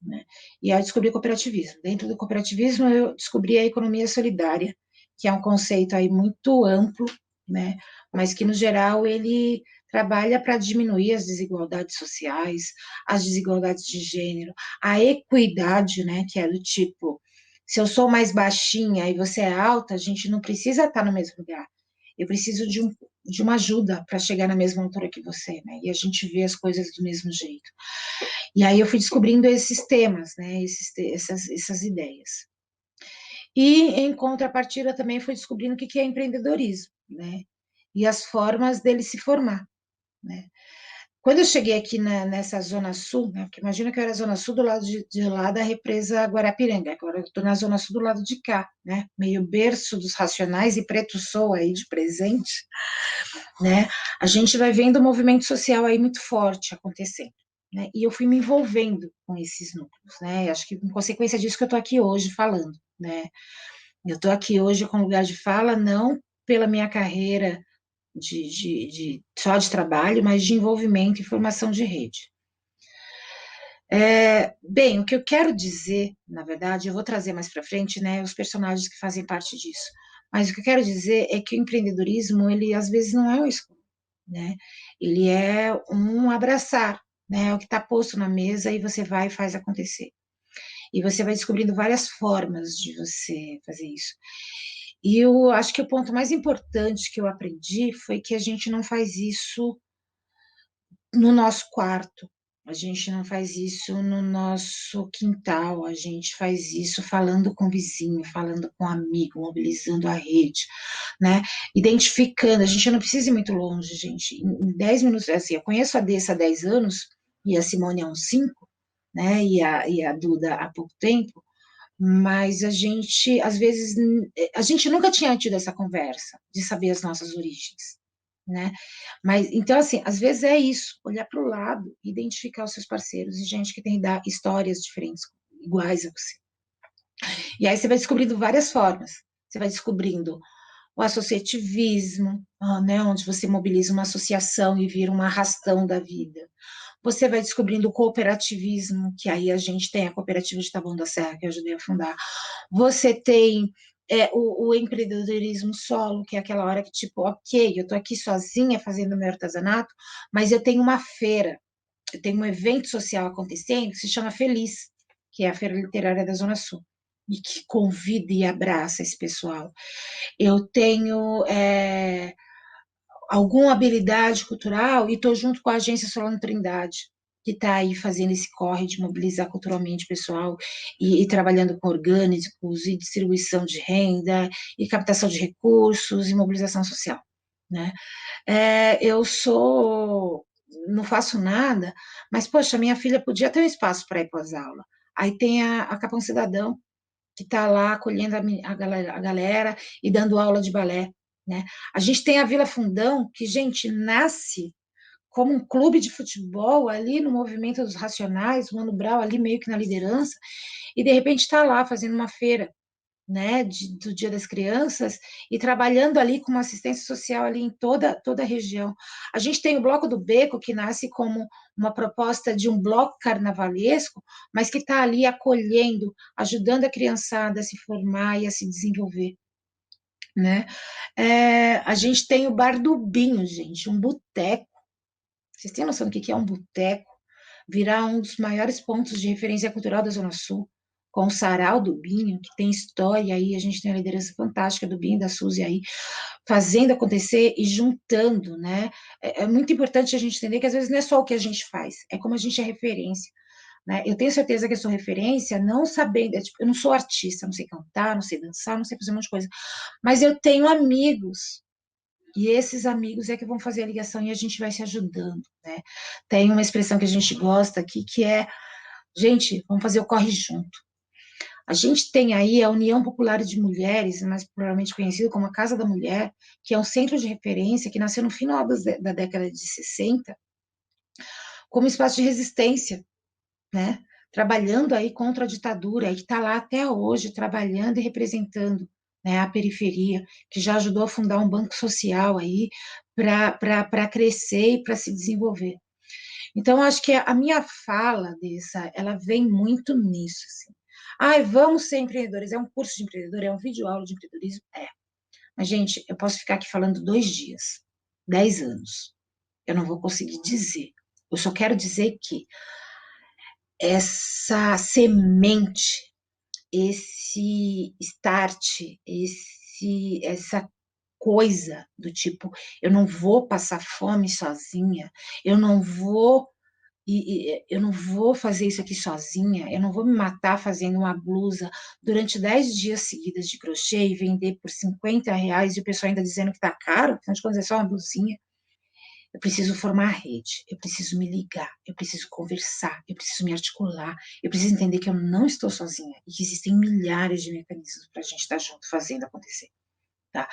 S2: né. E aí eu descobri o cooperativismo. Dentro do cooperativismo eu descobri a economia solidária, que é um conceito aí muito amplo, né, mas que no geral ele trabalha para diminuir as desigualdades sociais, as desigualdades de gênero, a equidade, né, que é do tipo, se eu sou mais baixinha e você é alta, a gente não precisa estar no mesmo lugar. Eu preciso de uma ajuda para chegar na mesma altura que você, né? E a gente vê as coisas do mesmo jeito. E aí eu fui descobrindo esses temas, né? Essas ideias. E, em contrapartida, também fui descobrindo o que é empreendedorismo, né? E as formas dele se formar, né? Quando eu cheguei aqui nessa Zona Sul, né? Porque imagina que eu era Zona Sul do lado de lá da represa Guarapiranga, agora eu estou na Zona Sul do lado de cá, né? Meio berço dos Racionais e Preto Sou aí de presente, né? A gente vai vendo um movimento social aí muito forte acontecendo, né? E eu fui me envolvendo com esses núcleos, né? Acho que em consequência disso que eu estou aqui hoje falando, né? Eu estou aqui hoje com lugar de fala, não pela minha carreira só de trabalho, mas de envolvimento e formação de rede. Bem, o que eu quero dizer, na verdade, eu vou trazer mais para frente, né, os personagens que fazem parte disso, Mas o que eu quero dizer é que o empreendedorismo, ele às vezes não é uma escolha, né? Ele é um abraçar, né? É o que está posto na mesa e você vai e faz acontecer. E você vai descobrindo várias formas de você fazer isso. E eu acho que o ponto mais importante que eu aprendi foi que a gente não faz isso no nosso quarto, a gente não faz isso no nosso quintal, a gente faz isso falando com o vizinho, falando com o amigo, mobilizando a rede, né? Identificando, a gente não precisa ir muito longe, gente. Em 10 minutos, assim, eu conheço a Dessa há 10 anos, e a Simone há uns 5, né? E a Duda há pouco tempo, mas a gente, às vezes, a gente nunca tinha tido essa conversa de saber as nossas origens, né? Mas, então, assim, às vezes é isso, olhar para o lado, identificar os seus parceiros e gente que tem histórias diferentes, iguais a você. E aí você vai descobrindo várias formas. Você vai descobrindo o associativismo, né, onde você mobiliza uma associação e vira um arrastão da vida. Você vai descobrindo o cooperativismo, que aí a gente tem a cooperativa de Taboão da Serra, que eu ajudei a fundar. Você tem o empreendedorismo solo, que é aquela hora que, tipo, ok, eu estou aqui sozinha fazendo meu artesanato, mas eu tenho uma feira, eu tenho um evento social acontecendo que se chama Feliz, que é a Feira Literária da Zona Sul, e que convida e abraça esse pessoal. Eu tenho alguma habilidade cultural e estou junto com a Agência Solano Trindade, que está aí fazendo esse corre de mobilizar culturalmente o pessoal e trabalhando com orgânicos e distribuição de renda e captação de recursos e mobilização social, né? Eu não faço nada, mas, poxa, minha filha podia ter um espaço para ir para as aulas. Aí tem a Capão Cidadão, que está lá acolhendo a galera e dando aula de balé, né? A gente tem a Vila Fundão, que, gente, nasce como um clube de futebol ali no movimento dos Racionais, o Mano Brown ali meio que na liderança, e de repente está lá fazendo uma feira, né, do Dia das Crianças e trabalhando ali com uma assistência social ali em toda a região. A gente tem o Bloco do Beco, que nasce como uma proposta de um bloco carnavalesco, mas que está ali acolhendo, ajudando a criançada a se formar e a se desenvolver, né? A gente tem o Bar do Binho, gente, um boteco. Vocês têm noção do que é um boteco? Virar um dos maiores pontos de referência cultural da Zona Sul, com o Sarau do Binho, que tem história aí, a gente tem a liderança fantástica do Binho e da Suzy aí, fazendo acontecer e juntando, né? É muito importante a gente entender que às vezes não é só o que a gente faz, é como a gente é referência, né? Eu tenho certeza que eu sou referência, não sabendo, tipo, eu não sou artista, não sei cantar, não sei dançar, não sei fazer um monte de coisa, mas eu tenho amigos, e esses amigos é que vão fazer a ligação e a gente vai se ajudando, né? Tem uma expressão que a gente gosta aqui, que é, gente, vamos fazer o corre junto. A gente tem aí a União Popular de Mulheres, mais provavelmente conhecido como a Casa da Mulher, que é um centro de referência que nasceu no final da década de 60, como espaço de resistência, né? Trabalhando aí contra a ditadura, e que está lá até hoje, trabalhando e representando, né, a periferia, que já ajudou a fundar um banco social aí para crescer e para se desenvolver. Então, acho que a minha fala ela vem muito nisso, assim. Vamos ser empreendedores, é um curso de empreendedor, é um vídeo aula de empreendedorismo? Mas, gente, eu posso ficar aqui falando 2 dias, 10 anos, eu não vou conseguir dizer. Eu só quero dizer que essa semente, esse start, essa coisa do tipo, eu não vou passar fome sozinha, eu não vou eu não vou fazer isso aqui sozinha, eu não vou me matar fazendo uma blusa durante 10 dias seguidos de crochê e vender por R$ 50 e o pessoal ainda dizendo que tá caro, afinal de contas é só uma blusinha. Eu preciso formar rede, eu preciso me ligar, eu preciso conversar, eu preciso me articular, eu preciso entender que eu não estou sozinha e que existem milhares de mecanismos para a gente estar junto fazendo acontecer. Tá?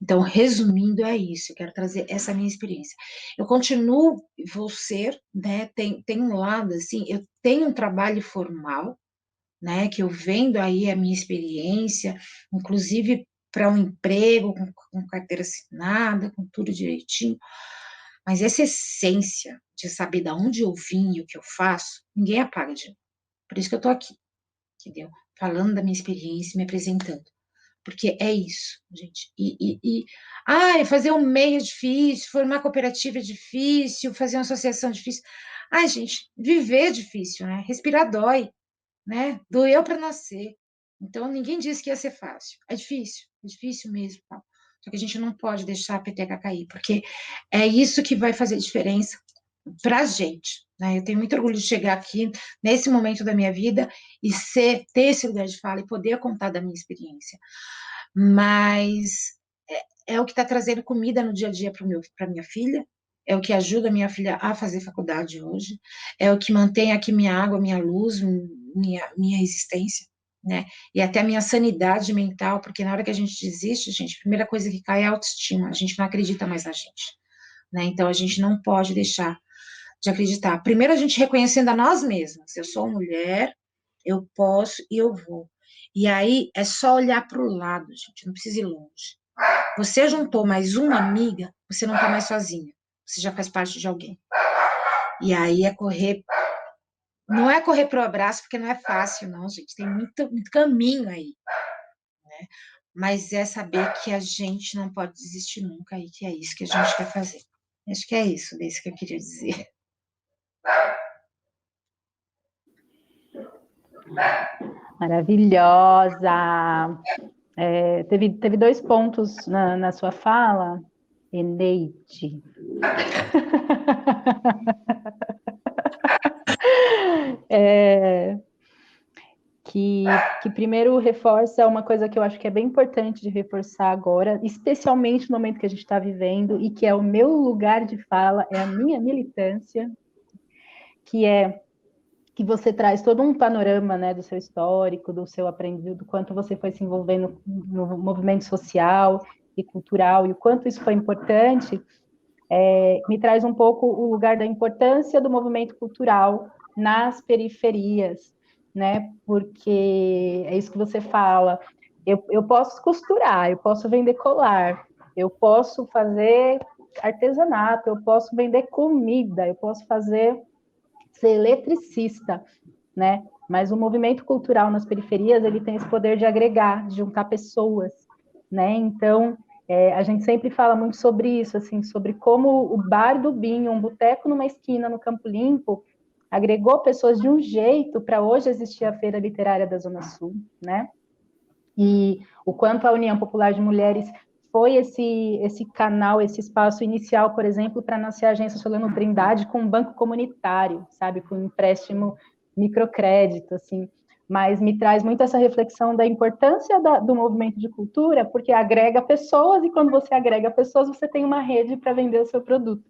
S2: Então, resumindo, é isso, eu quero trazer essa minha experiência. Eu continuo, vou ser, né, tem um lado, assim, eu tenho um trabalho formal, né, que eu vendo aí a minha experiência, inclusive para um emprego, com carteira assinada, com tudo direitinho, mas essa essência de saber de onde eu vim e o que eu faço, ninguém apaga de mim. Por isso que eu estou aqui, entendeu? Falando da minha experiência, me apresentando. porque é isso, gente. Fazer um MEI é difícil, formar cooperativa é difícil, fazer uma associação é difícil. Ai, gente, viver é difícil, né? Respirar dói, né? Doeu para nascer. Então, ninguém disse que ia ser fácil. É difícil mesmo, tá? Só que a gente não pode deixar a peteca cair, porque é isso que vai fazer diferença para a gente, né? Eu tenho muito orgulho de chegar aqui, nesse momento da minha vida, e ter esse lugar de fala e poder contar da minha experiência. Mas é o que está trazendo comida no dia a dia para minha filha, é o que ajuda a minha filha a fazer faculdade hoje, é o que mantém aqui minha água, minha luz, minha existência, né? E até a minha sanidade mental, porque na hora que a gente desiste, gente, a primeira coisa que cai é a autoestima, a gente não acredita mais na gente, né? Então a gente não pode deixar de acreditar. Primeiro a gente reconhecendo a nós mesmas, eu sou mulher, eu posso e eu vou. E aí é só olhar para o lado, gente, não precisa ir longe. Você juntou mais uma amiga, você não está mais sozinha. Você já faz parte de alguém. E aí é correr. Não é correr pro abraço, porque não é fácil, não, gente. Tem muito, muito caminho aí, né? Mas é saber que a gente não pode desistir nunca e que é isso que a gente quer fazer. Acho que é isso que eu queria dizer.
S1: Maravilhosa! Teve 2 pontos na sua fala, Eneide. Que primeiro reforça uma coisa que eu acho que é bem importante de reforçar agora, especialmente no momento que a gente está vivendo, e que é o meu lugar de fala, é a minha militância, que é que você traz todo um panorama, né, do seu histórico, do seu aprendido, do quanto você foi se envolvendo no movimento social e cultural, e o quanto isso foi importante, me traz um pouco o lugar da importância do movimento cultural nas periferias, né? Porque é isso que você fala. Eu posso costurar, eu posso vender colar, eu posso fazer artesanato, eu posso vender comida, eu posso ser eletricista, né? Mas o movimento cultural nas periferias, ele tem esse poder de agregar, de juntar pessoas, né? Então, a gente sempre fala muito sobre isso, assim, sobre como o bar do Binho, um boteco numa esquina no Campo Limpo, agregou pessoas de um jeito para hoje existir a Feira Literária da Zona Sul, né? E o quanto a União Popular de Mulheres foi esse canal, esse espaço inicial, por exemplo, para nascer a Agência Solano Trindade com um banco comunitário, sabe, com um empréstimo microcrédito, assim, mas me traz muito essa reflexão da importância do movimento de cultura, porque agrega pessoas, e quando você agrega pessoas, você tem uma rede para vender o seu produto,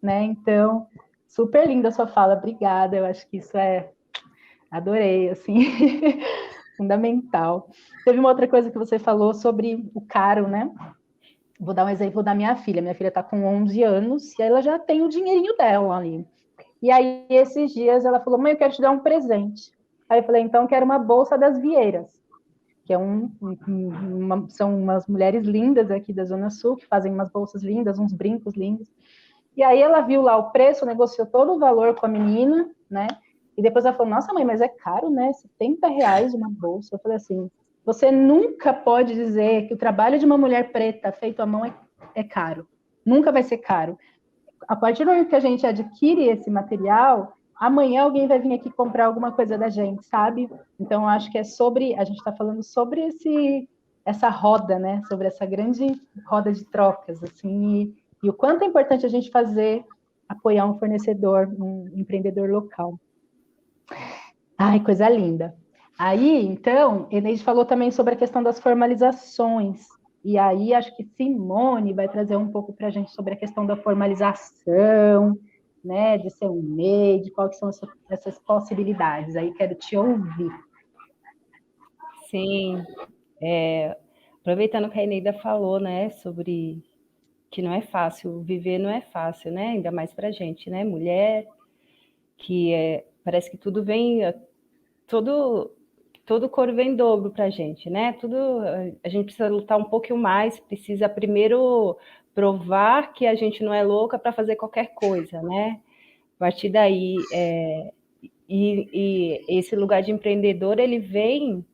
S1: né? Então, super linda a sua fala, obrigada, eu acho que isso adorei, assim, fundamental. Teve uma outra coisa que você falou sobre o caro, né? Vou dar um exemplo da minha filha. Minha filha está com 11 anos e ela já tem o dinheirinho dela ali. E aí, esses dias, ela falou, mãe, eu quero te dar um presente. Aí eu falei, então, eu quero uma bolsa das Vieiras, que são umas mulheres lindas aqui da Zona Sul, que fazem umas bolsas lindas, uns brincos lindos. E aí ela viu lá o preço, negociou todo o valor com a menina, né? E depois ela falou, nossa, mãe, mas é caro, né? R$70 uma bolsa. Eu falei assim, você nunca pode dizer que o trabalho de uma mulher preta feito à mão é caro. Nunca vai ser caro. A partir do momento que a gente adquire esse material, amanhã alguém vai vir aqui comprar alguma coisa da gente, sabe? Então, eu acho que a gente está falando sobre essa roda, né? Sobre essa grande roda de trocas, assim, e o quanto é importante a gente apoiar um fornecedor, um empreendedor local. Ai, coisa linda. Aí, então, Eneide falou também sobre a questão das formalizações. E aí, acho que Simone vai trazer um pouco para a gente sobre a questão da formalização, né, de ser um MEI, de quais são essas possibilidades. Aí, quero te ouvir.
S3: Sim, aproveitando que a Eneida falou, né, sobre que não é fácil, viver não é fácil, né, ainda mais para a gente, né, mulher, que parece que tudo vem, todo coro vem em dobro para a gente, né, a gente precisa lutar um pouquinho mais, precisa primeiro provar que a gente não é louca para fazer qualquer coisa, né, a partir daí, e esse lugar de empreendedor, ele vem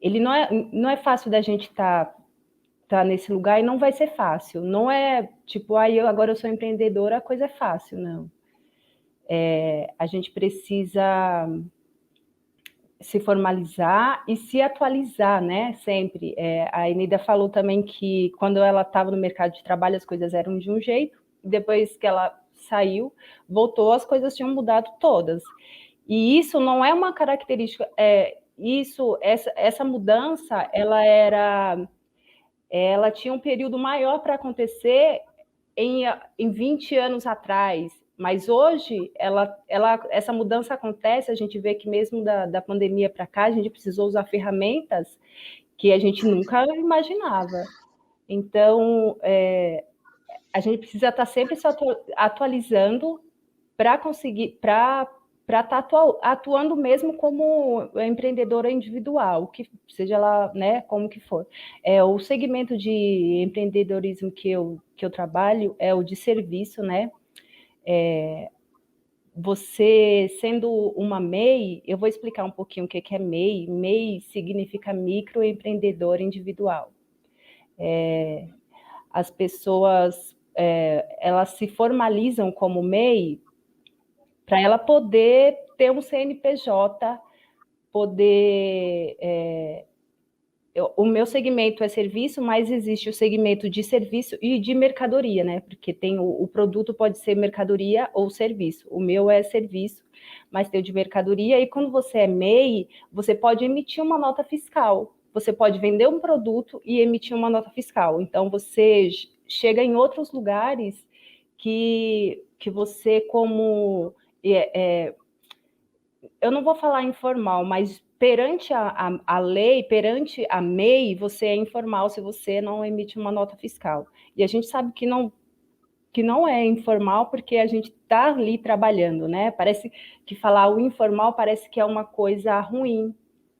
S3: ele não é fácil da gente tá nesse lugar, e não vai ser fácil. Não é tipo, agora eu sou empreendedora, a coisa é fácil, não. A gente precisa se formalizar e se atualizar, né? Sempre. A Eneida falou também que quando ela estava no mercado de trabalho as coisas eram de um jeito, depois que ela saiu, voltou, as coisas tinham mudado todas. E isso não é uma característica. Essa mudança, ela tinha um período maior para acontecer em 20 anos atrás, mas hoje essa mudança acontece, a gente vê que mesmo da pandemia para cá, a gente precisou usar ferramentas que a gente nunca imaginava. Então, a gente precisa estar sempre se atualizando para conseguir, para estar atuando mesmo como empreendedora individual, que seja lá, né, como que for. O segmento de empreendedorismo que eu trabalho é o de serviço, né? Você sendo uma MEI, eu vou explicar um pouquinho o que é MEI. MEI significa microempreendedor individual. As pessoas, elas se formalizam como MEI para ela poder ter um CNPJ, poder... o meu segmento é serviço, mas existe o segmento de serviço e de mercadoria, né? Porque tem o produto pode ser mercadoria ou serviço. O meu é serviço, mas tem o de mercadoria. E quando você é MEI, você pode emitir uma nota fiscal. Você pode vender um produto e emitir uma nota fiscal. Então, você chega em outros lugares que você, como... eu não vou falar informal, mas perante a lei, perante a MEI, você é informal se você não emite uma nota fiscal. E a gente sabe que não é informal porque a gente está ali trabalhando, né? Parece que falar o informal parece que é uma coisa ruim,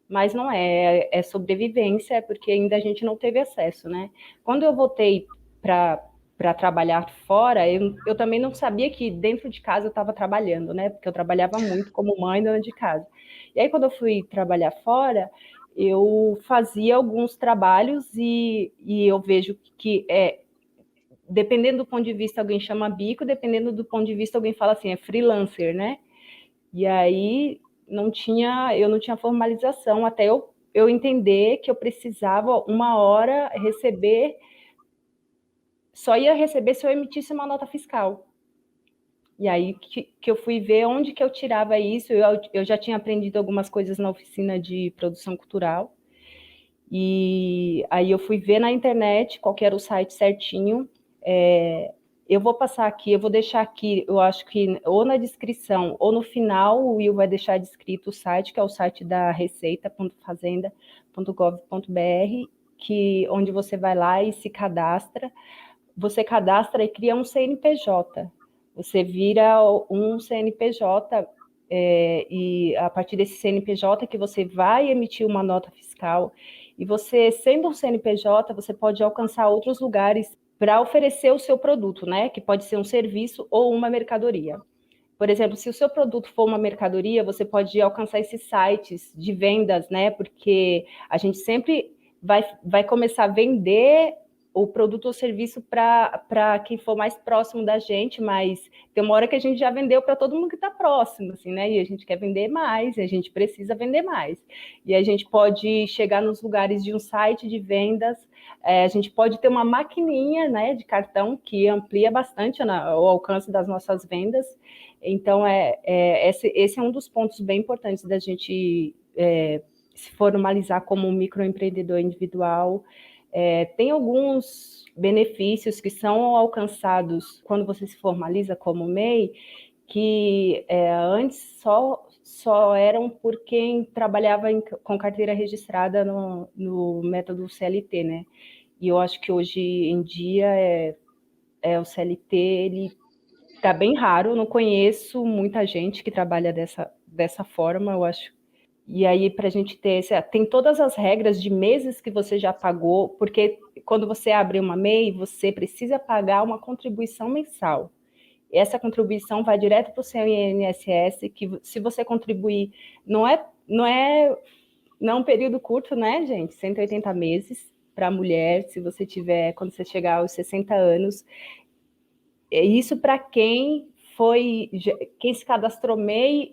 S3: mas não é sobrevivência, porque ainda a gente não teve acesso, né? Quando eu voltei para trabalhar fora, eu também não sabia que dentro de casa eu estava trabalhando, né? Porque eu trabalhava muito como mãe dentro de casa. E aí, quando eu fui trabalhar fora, eu fazia alguns trabalhos e eu vejo que dependendo do ponto de vista, alguém chama bico, dependendo do ponto de vista, alguém fala assim, é freelancer, né? E aí eu não tinha formalização até eu entender que eu precisava uma hora receber, só ia receber se eu emitisse uma nota fiscal. E aí que eu fui ver onde que eu tirava isso. Eu já tinha aprendido algumas coisas na oficina de produção cultural. E aí eu fui ver na internet qual que era o site certinho. Eu vou passar aqui, eu vou deixar aqui, eu acho que ou na descrição ou no final o Will vai deixar descrito o site, que é o site da receita.fazenda.gov.br, onde você vai lá e se cadastra. Você cadastra e cria um CNPJ. Você vira um CNPJ e a partir desse CNPJ que você vai emitir uma nota fiscal. E você, sendo um CNPJ, você pode alcançar outros lugares para oferecer o seu produto, né? Que pode ser um serviço ou uma mercadoria. Por exemplo, se o seu produto for uma mercadoria, você pode alcançar esses sites de vendas, né? Porque a gente sempre vai começar a vender o produto ou serviço para quem for mais próximo da gente, mas tem uma hora que a gente já vendeu para todo mundo que está próximo, assim, né? E a gente quer vender mais, e a gente precisa vender mais. E a gente pode chegar nos lugares de um site de vendas, a gente pode ter uma maquininha, né, de cartão que amplia bastante o alcance das nossas vendas. Então, esse é um dos pontos bem importantes da gente se formalizar como um microempreendedor individual. Tem alguns benefícios que são alcançados quando você se formaliza como MEI, que antes só eram por quem trabalhava com carteira registrada no método CLT, né? E eu acho que hoje em dia o CLT, ele está bem raro, eu não conheço muita gente que trabalha dessa forma, eu acho. E aí, para a gente ter tem todas as regras de meses que você já pagou, porque quando você abre uma MEI, você precisa pagar uma contribuição mensal. Essa contribuição vai direto para o seu INSS, que se você contribuir, não é não é um período curto, né, gente? 180 meses para a mulher, se você tiver, quando você chegar aos 60 anos. É isso para quem se cadastrou MEI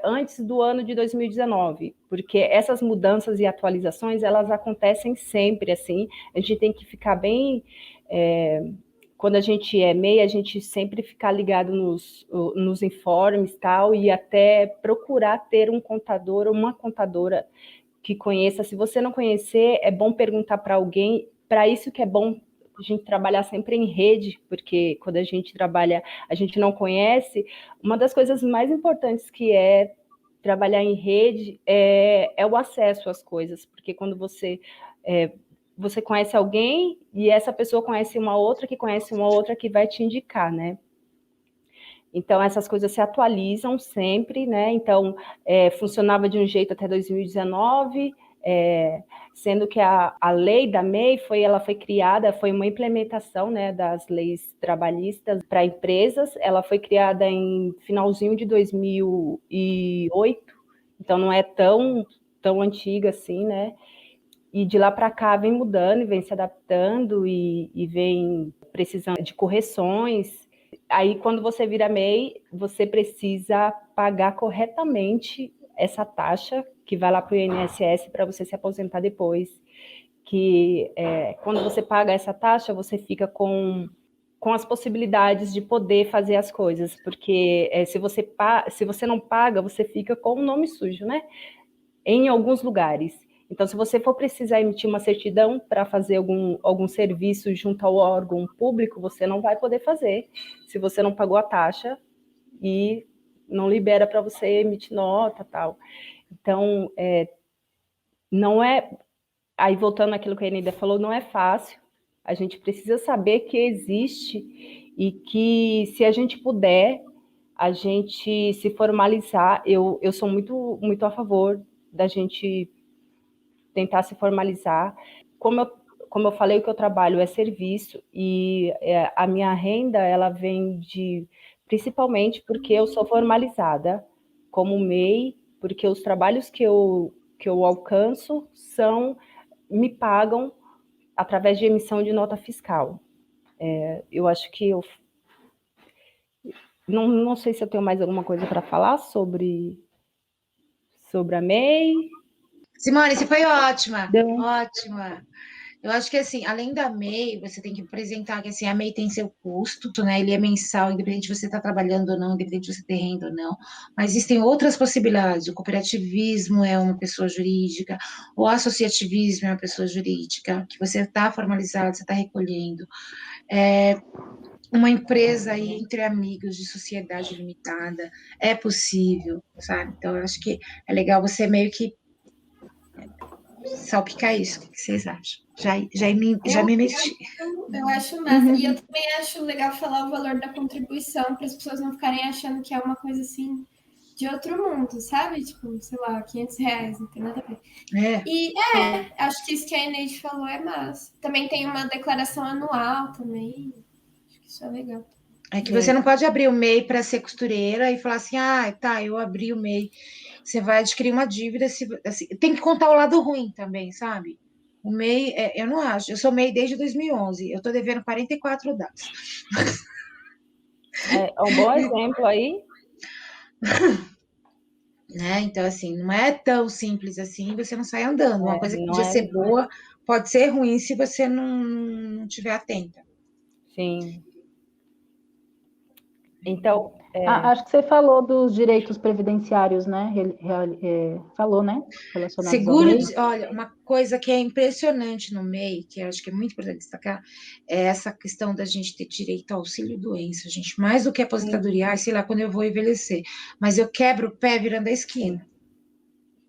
S3: antes do ano de 2019, porque essas mudanças e atualizações, elas acontecem sempre, assim, a gente tem que ficar bem... quando a gente é MEI, a gente sempre ficar ligado nos informes tal, e até procurar ter um contador ou uma contadora que conheça. Se você não conhecer, é bom perguntar para alguém. Para isso que é bom a gente trabalhar sempre em rede, porque quando a gente trabalha, a gente não conhece. Uma das coisas mais importantes que é trabalhar em rede é o acesso às coisas, porque quando você conhece alguém e essa pessoa conhece uma outra que vai te indicar, né? Então, essas coisas se atualizam sempre, né? Então, funcionava de um jeito até 2019, sendo que a lei da MEI ela foi criada, foi uma implementação, né, das leis trabalhistas para empresas. Ela foi criada em finalzinho de 2008, então não é tão antiga assim, né? E de lá para cá vem mudando e vem se adaptando e vem precisando de correções. Aí, quando você vira MEI, você precisa pagar corretamente essa taxa que vai lá para o INSS para você se aposentar depois. Que quando você paga essa taxa, você fica com as possibilidades de poder fazer as coisas, porque se você não paga, você fica com o nome sujo, né? Em alguns lugares. Então, se você for precisar emitir uma certidão para fazer algum serviço junto ao órgão público, você não vai poder fazer se você não pagou a taxa e não libera para você emitir nota, tal. Então, não é... Aí, voltando àquilo que a Eneida falou, não é fácil. A gente precisa saber que existe e que, se a gente puder, a gente se formalizar. Eu sou muito, muito a favor da gente tentar se formalizar. Como eu falei, o que eu trabalho é serviço e a minha renda, ela vem principalmente porque eu sou formalizada como MEI, porque os trabalhos que eu alcanço me pagam através de emissão de nota fiscal. Eu acho que não sei se eu tenho mais alguma coisa para falar sobre a MEI.
S2: Simone, você foi ótima,
S3: Deu.
S2: ótima. Eu acho que, assim, além da MEI, você tem que apresentar que, assim, a MEI tem seu custo, né? Ele é mensal, independente de você estar trabalhando ou não, independente de você ter renda ou não. Mas existem outras possibilidades. O cooperativismo é uma pessoa jurídica, o associativismo é uma pessoa jurídica, que você está formalizado, você está recolhendo. Uma empresa aí entre amigos de sociedade limitada é possível, sabe? Então, eu acho que é legal você meio que salpicar isso. O que vocês acham? Já me meti.
S4: Eu acho massa. E eu também acho legal falar o valor da contribuição para as pessoas não ficarem achando que é uma coisa assim de outro mundo, sabe? Tipo, sei lá, R$500, não tem nada a ver. E acho que isso que a Eneide falou é massa. Também tem uma declaração anual também. Acho que isso é legal.
S2: É que você não pode abrir o MEI para ser costureira e falar assim, tá, eu abri o MEI. Você vai adquirir uma dívida, assim, tem que contar o lado ruim também, sabe? O MEI, eu não acho. Eu sou MEI desde 2011. Eu tô devendo 44 DAS.
S3: É um bom exemplo aí.
S2: Né? Então, assim, não é tão simples assim, você não sai andando. Uma coisa que podia
S3: é
S2: ser boa, pode ser ruim se você não estiver atenta.
S3: Sim. Então,
S1: acho que você falou dos direitos previdenciários, né? Falou, né? Relacionados ao
S2: Seguro,
S1: MEI.
S2: olha, uma coisa que é impressionante no MEI, que eu acho que é muito importante destacar, é essa questão da gente ter direito ao auxílio-doença, gente. Mais do que aposentadoria, sei lá, quando eu vou envelhecer. Mas eu quebro o pé virando a esquina.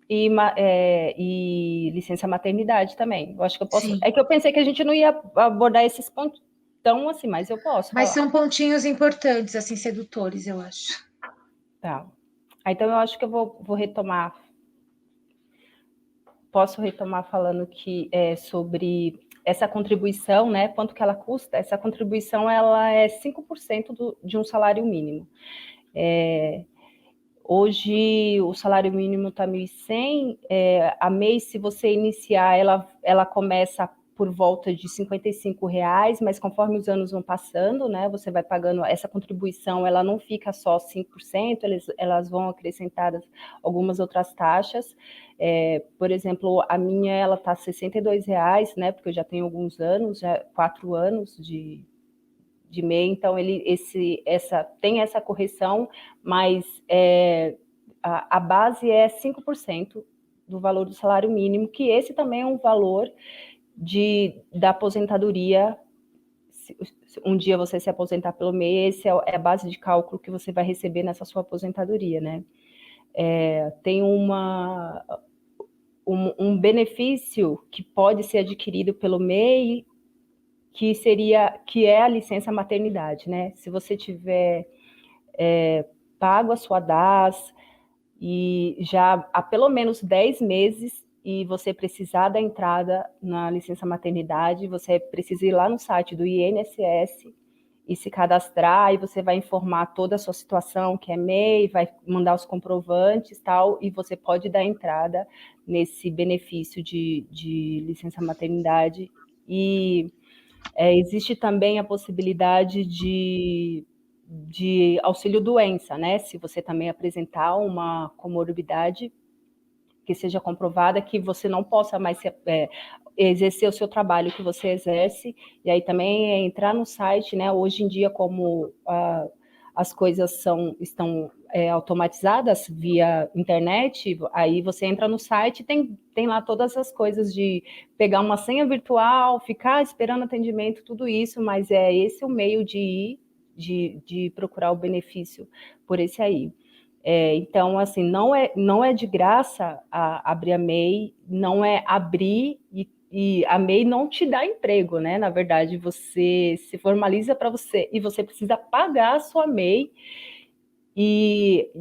S3: E licença maternidade também. Eu acho que eu posso.
S2: Sim.
S3: É que eu pensei que a gente não ia abordar esses pontos tão assim, mas eu posso
S2: Mas
S3: falar.
S2: são pontinhos importantes, assim, sedutores, eu acho.
S3: Tá. Então eu acho que eu vou retomar. Posso retomar falando que sobre essa contribuição, né? Quanto que ela custa? Essa contribuição ela é 5% de um salário mínimo. Hoje o salário mínimo está 1.100, a MEI, se você iniciar, ela começa por volta de R$ 55, mas conforme os anos vão passando, né, você vai pagando essa contribuição, ela não fica só 5%, elas vão acrescentar algumas outras taxas. Por exemplo, a minha, ela está R$ 62, né, porque eu já tenho alguns anos, já 4 anos de MEI, então tem essa correção, mas a base é 5% do valor do salário mínimo, que esse também é um valor da aposentadoria. Se um dia você se aposentar pelo MEI, esse é a base de cálculo que você vai receber nessa sua aposentadoria, né? Tem um benefício que pode ser adquirido pelo MEI, que é a licença maternidade, né? Se você tiver pago a sua DAS e já há pelo menos 10 meses e você precisar da entrada na licença maternidade, você precisa ir lá no site do INSS e se cadastrar, e você vai informar toda a sua situação, que é MEI, vai mandar os comprovantes e tal, e você pode dar entrada nesse benefício de licença maternidade. E existe também a possibilidade de auxílio-doença, né? Se você também apresentar uma comorbidade que seja comprovada, que você não possa mais exercer o seu trabalho que você exerce, e aí também entrar no site, né? Hoje em dia, como as coisas estão automatizadas via internet, aí você entra no site, tem lá todas as coisas de pegar uma senha virtual, ficar esperando atendimento, tudo isso, mas é esse o meio de procurar o benefício por esse aí. Então, assim, não é de graça abrir a MEI, não é abrir e a MEI não te dá emprego, né? Na verdade, você se formaliza para você e você precisa pagar a sua MEI e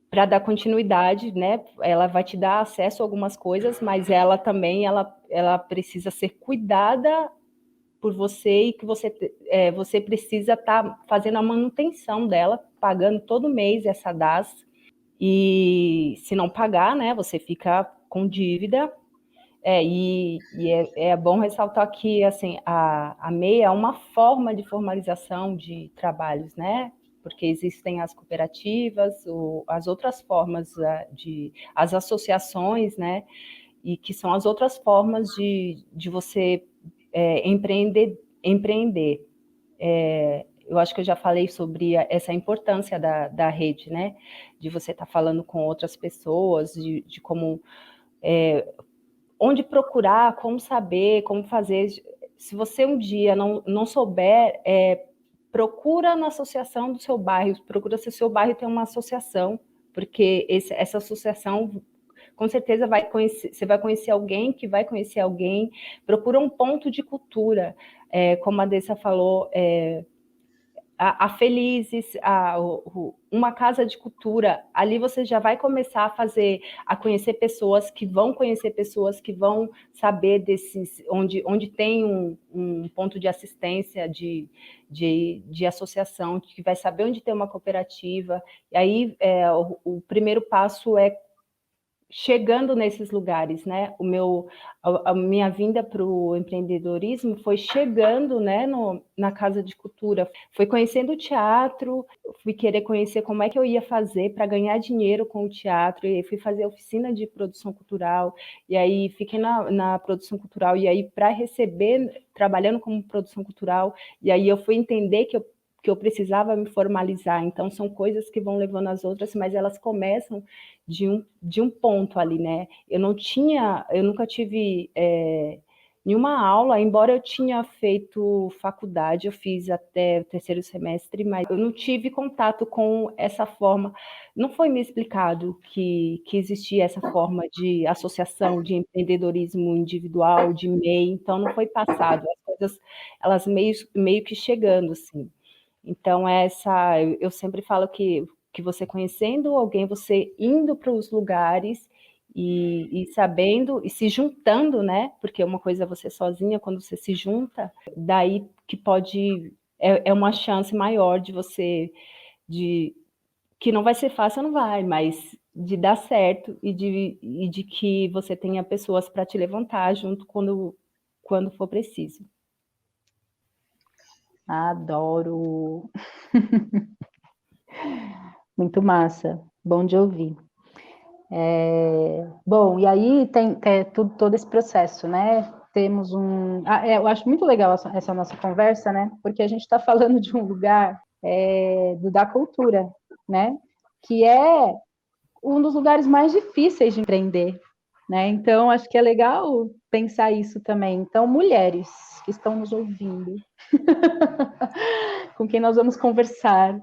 S3: para dar continuidade, né? Ela vai te dar acesso a algumas coisas, mas ela também ela precisa ser cuidada por você e que você precisa estar fazendo a manutenção dela, pagando todo mês essa DAS, e se não pagar, né, você fica com dívida. É bom ressaltar que assim, a MEI é uma forma de formalização de trabalhos, né? Porque existem as cooperativas, as outras formas as associações, né? E que são as outras formas de você empreender. Eu acho que eu já falei sobre essa importância da rede, né? De você estar falando com outras pessoas, de como onde procurar, como saber, como fazer. Se você um dia não souber, procura na associação do seu bairro, procura se o seu bairro tem uma associação, porque essa associação com certeza você vai conhecer alguém que vai conhecer alguém. Procura um ponto de cultura, como a Dessa falou, a Felizes, uma casa de cultura. Ali você já vai começar a conhecer pessoas que vão saber onde tem um ponto de assistência de associação, que vai saber onde tem uma cooperativa. E aí o primeiro passo é chegando nesses lugares, né? A minha vinda para o empreendedorismo foi chegando, né, na Casa de Cultura, foi conhecendo o teatro, fui querer conhecer como é que eu ia fazer para ganhar dinheiro com o teatro, e aí fui fazer oficina de produção cultural, e aí fiquei na produção cultural, e aí para receber, trabalhando como produção cultural, e aí eu fui entender que eu precisava me formalizar. Então, são coisas que vão levando as outras, mas elas começam de um ponto ali, né? Eu nunca tive nenhuma aula, embora eu tinha feito faculdade, eu fiz até o 3º semestre, mas eu não tive contato com essa forma. Não foi me explicado que existia essa forma de associação, de empreendedorismo individual, de MEI, então não foi passado. As coisas, elas meio que chegando, assim. Então, eu sempre falo que você conhecendo alguém, você indo para os lugares e sabendo, e se juntando, né? Porque uma coisa é você sozinha, quando você se junta, daí que é uma chance maior de que não vai ser fácil, não vai, mas de dar certo e de que você tenha pessoas para te levantar junto quando for preciso.
S1: Adoro! Muito massa, bom de ouvir. Bom, e aí tem todo esse processo, né? Temos eu acho muito legal essa nossa conversa, né? Porque a gente está falando de um lugar da cultura, né? Que é um dos lugares mais difíceis de empreender, né? Então, acho que é legal pensar isso também. Então, mulheres que estão nos ouvindo, com quem nós vamos conversar,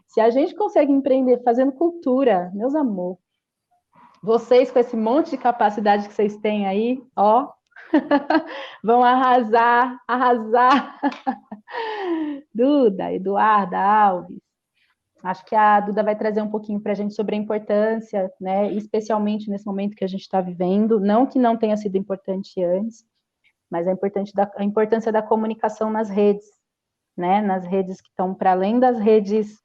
S1: se a gente consegue empreender fazendo cultura, meus amor, vocês com esse monte de capacidade que vocês têm aí, ó, vão arrasar, arrasar. Duda, Eduarda, Alves. Acho que a Duda vai trazer um pouquinho para a gente sobre a importância, né? Especialmente nesse momento que a gente está vivendo. Não que não tenha sido importante antes, mas a importância da comunicação nas redes, né? Nas redes que estão para além das redes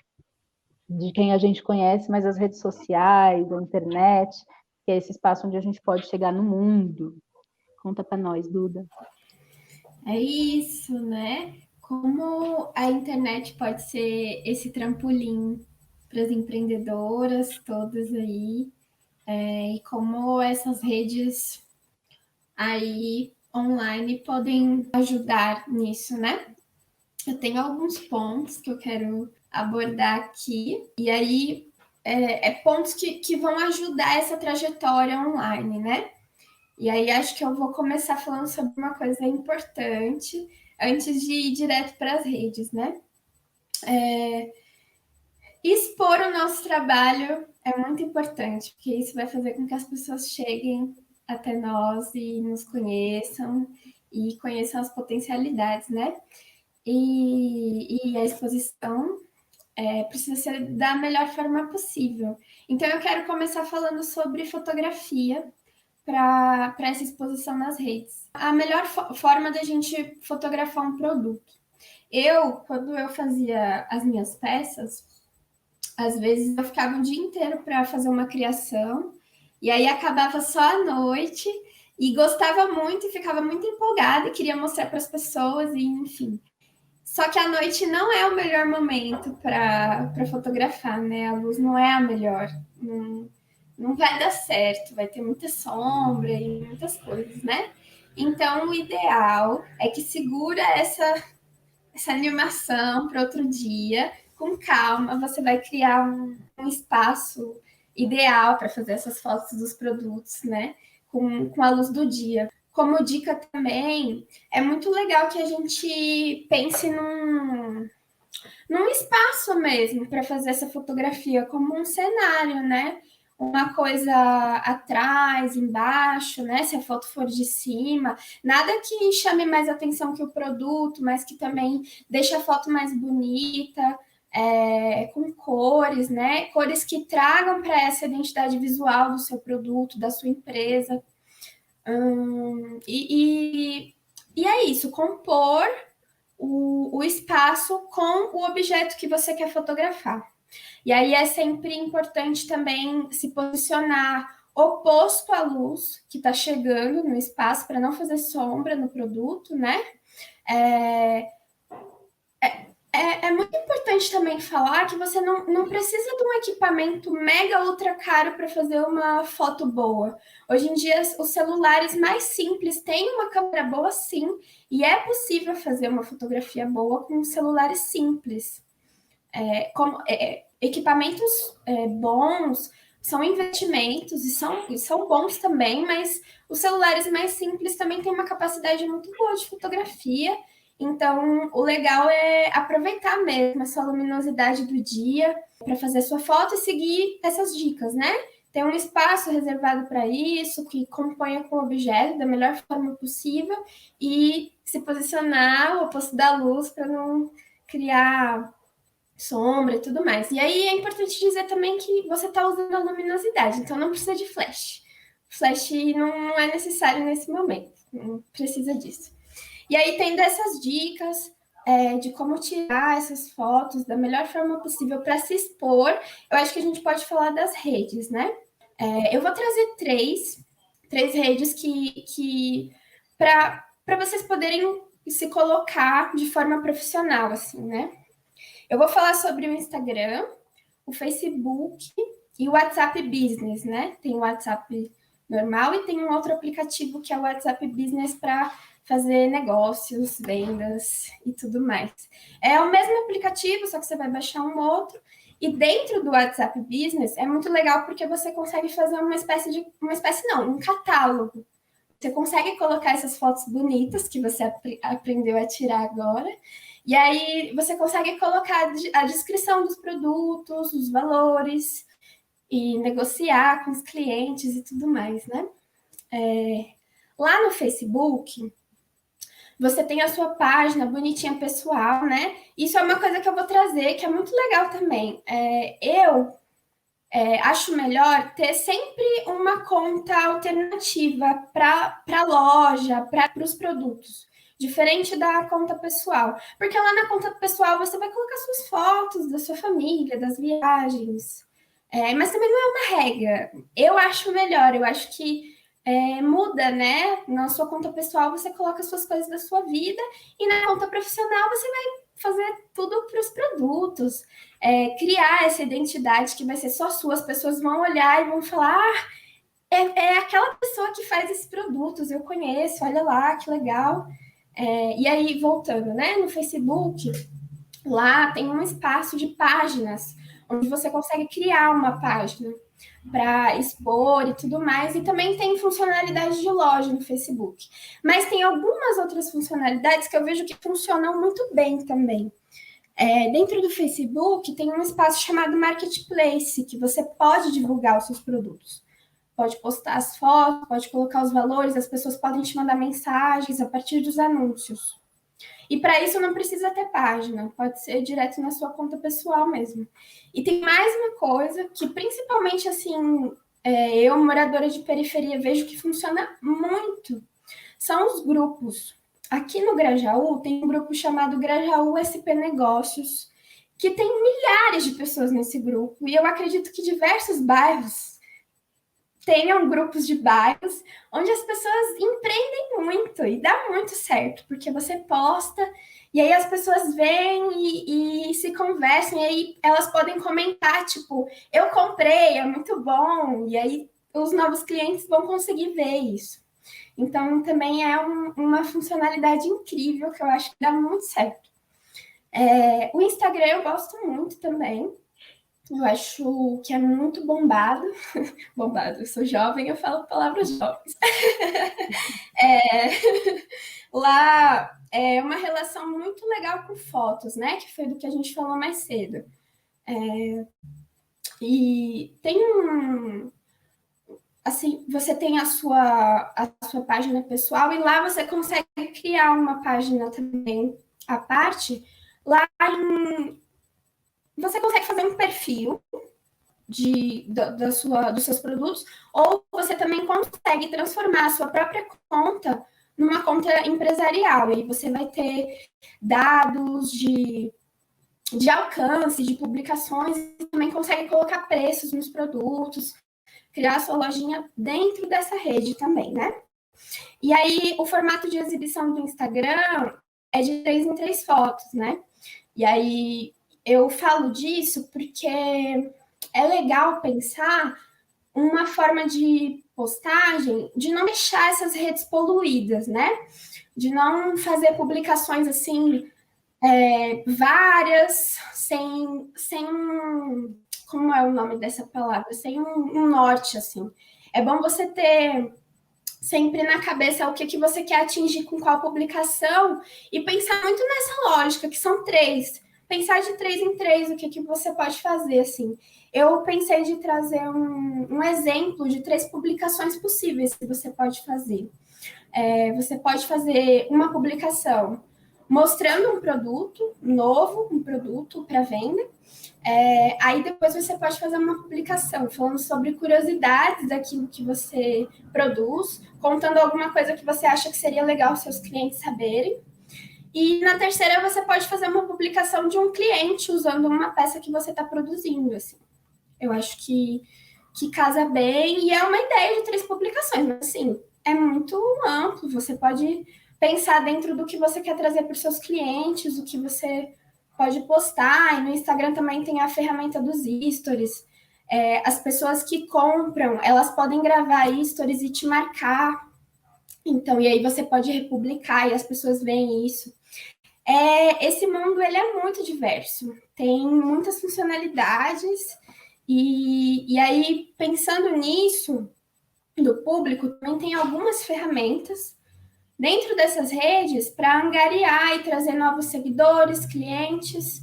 S1: de quem a gente conhece, mas as redes sociais, a internet, que é esse espaço onde a gente pode chegar no mundo. Conta para nós, Duda.
S4: É isso, né? Como a internet pode ser esse trampolim para as empreendedoras todas aí, e como essas redes aí online podem ajudar nisso, né? Eu tenho alguns pontos que eu quero abordar aqui, e aí pontos que vão ajudar essa trajetória online, né? E aí acho que eu vou começar falando sobre uma coisa importante antes de ir direto para as redes, né? Expor o nosso trabalho é muito importante, porque isso vai fazer com que as pessoas cheguem até nós e nos conheçam e conheçam as potencialidades, né? E a exposição precisa ser da melhor forma possível. Então, eu quero começar falando sobre fotografia para essa exposição nas redes. A melhor forma da gente fotografar um produto. Quando eu fazia as minhas peças, às vezes eu ficava o dia inteiro para fazer uma criação, e aí acabava só à noite, e gostava muito, e ficava muito empolgada, e queria mostrar para as pessoas, e enfim. Só que a noite não é o melhor momento para fotografar, né? A luz não é a melhor. Não vai dar certo, vai ter muita sombra e muitas coisas, né? Então, o ideal é que segura essa animação para outro dia, com calma, você vai criar um espaço ideal para fazer essas fotos dos produtos, né? Com a luz do dia. Como dica também, é muito legal que a gente pense num espaço mesmo para fazer essa fotografia, como um cenário, né? Uma coisa atrás, embaixo, né? Se a foto for de cima, nada que chame mais atenção que o produto, mas que também deixa a foto mais bonita, com cores, né? Cores que tragam para essa identidade visual do seu produto, da sua empresa. E é isso, compor o espaço com o objeto que você quer fotografar. E aí é sempre importante também se posicionar oposto à luz que está chegando no espaço para não fazer sombra no produto, né? É muito importante também falar que você não precisa de um equipamento mega ultra caro para fazer uma foto boa. Hoje em dia, os celulares mais simples têm uma câmera boa, sim, e é possível fazer uma fotografia boa com celulares simples. Equipamentos bons são investimentos e são bons também, mas os celulares mais simples também têm uma capacidade muito boa de fotografia. Então, o legal é aproveitar mesmo essa luminosidade do dia para fazer sua foto e seguir essas dicas, né? Ter um espaço reservado para isso, que componha com o objeto da melhor forma possível e se posicionar o oposto da luz para não criar sombra e tudo mais. E aí é importante dizer também que você está usando a luminosidade, então não precisa de flash. Flash não é necessário nesse momento, não precisa disso. E aí, tendo essas dicas, de como tirar essas fotos da melhor forma possível para se expor, eu acho que a gente pode falar das redes, né? Eu vou trazer três redes que para vocês poderem se colocar de forma profissional, assim, né? Eu vou falar sobre o Instagram, o Facebook e o WhatsApp Business, né? Tem o WhatsApp normal e tem um outro aplicativo que é o WhatsApp Business para fazer negócios, vendas e tudo mais. É o mesmo aplicativo, só que você vai baixar um outro. E dentro do WhatsApp Business é muito legal porque você consegue fazer um catálogo. Você consegue colocar essas fotos bonitas que você aprendeu a tirar agora. E aí você consegue colocar a descrição dos produtos, os valores e negociar com os clientes e tudo mais, né? Lá no Facebook, você tem a sua página bonitinha pessoal, né? Isso é uma coisa que eu vou trazer, que é muito legal também. Eu acho melhor ter sempre uma conta alternativa para a loja, para os produtos, diferente da conta pessoal. Porque lá na conta pessoal você vai colocar suas fotos da sua família, das viagens. Mas também não é uma regra. Eu acho melhor, eu acho que muda, né? Na sua conta pessoal você coloca suas coisas da sua vida e na conta profissional você vai fazer tudo para os produtos, criar essa identidade que vai ser só sua, as pessoas vão olhar e vão falar, é aquela pessoa que faz esses produtos, eu conheço, olha lá, que legal. E aí, voltando, né, no Facebook, lá tem um espaço de páginas, onde você consegue criar uma página para expor e tudo mais, e também tem funcionalidade de loja no Facebook. Mas tem algumas outras funcionalidades que eu vejo que funcionam muito bem também. Dentro do Facebook tem um espaço chamado Marketplace, que você pode divulgar os seus produtos. Pode postar as fotos, pode colocar os valores, as pessoas podem te mandar mensagens a partir dos anúncios. E para isso não precisa ter página, pode ser direto na sua conta pessoal mesmo. E tem mais uma coisa que principalmente assim, eu, moradora de periferia, vejo que funciona muito, são os grupos. Aqui no Grajaú tem um grupo chamado Grajaú SP Negócios, que tem milhares de pessoas nesse grupo, e eu acredito que diversos bairros tenham grupos de bairros onde as pessoas empreendem muito e dá muito certo, porque você posta e aí as pessoas vêm e se conversam, e aí elas podem comentar, tipo, eu comprei, é muito bom, e aí os novos clientes vão conseguir ver isso. Então, também é uma funcionalidade incrível que eu acho que dá muito certo. O Instagram eu gosto muito também. Eu acho que é muito bombado. Bombado, eu sou jovem, eu falo palavras jovens. Lá é uma relação muito legal com fotos, né? Que foi do que a gente falou mais cedo. E tem assim, você tem a sua página pessoal e lá você consegue criar uma página também à parte. Lá você consegue fazer um perfil dos seus produtos, ou você também consegue transformar a sua própria conta numa conta empresarial. E aí você vai ter dados de alcance, de publicações, e também consegue colocar preços nos produtos, criar a sua lojinha dentro dessa rede também, né? E aí, o formato de exibição do Instagram é de 3 em 3 fotos, né? E aí, eu falo disso porque é legal pensar uma forma de postagem de não deixar essas redes poluídas, né? De não fazer publicações assim, várias, sem como é o nome dessa palavra? Sem um norte, assim. É bom você ter sempre na cabeça o que você quer atingir com qual publicação e pensar muito nessa lógica, que são 3. Pensar de 3 em 3 o que você pode fazer, assim. Eu pensei de trazer um exemplo de 3 publicações possíveis que você pode fazer. Você pode fazer uma publicação mostrando um produto novo, um produto para venda. Aí depois você pode fazer uma publicação falando sobre curiosidades daquilo que você produz, contando alguma coisa que você acha que seria legal os seus clientes saberem. E na terceira, você pode fazer uma publicação de um cliente usando uma peça que você está produzindo, assim. Eu acho que casa bem, e é uma ideia de 3 publicações, mas assim, é muito amplo, você pode pensar dentro do que você quer trazer para os seus clientes, o que você pode postar, e no Instagram também tem a ferramenta dos stories. As pessoas que compram, elas podem gravar stories e te marcar, então, e aí você pode republicar e as pessoas veem isso. Esse mundo, ele é muito diverso, tem muitas funcionalidades, e aí, pensando nisso, do público, também tem algumas ferramentas dentro dessas redes para angariar e trazer novos seguidores, clientes,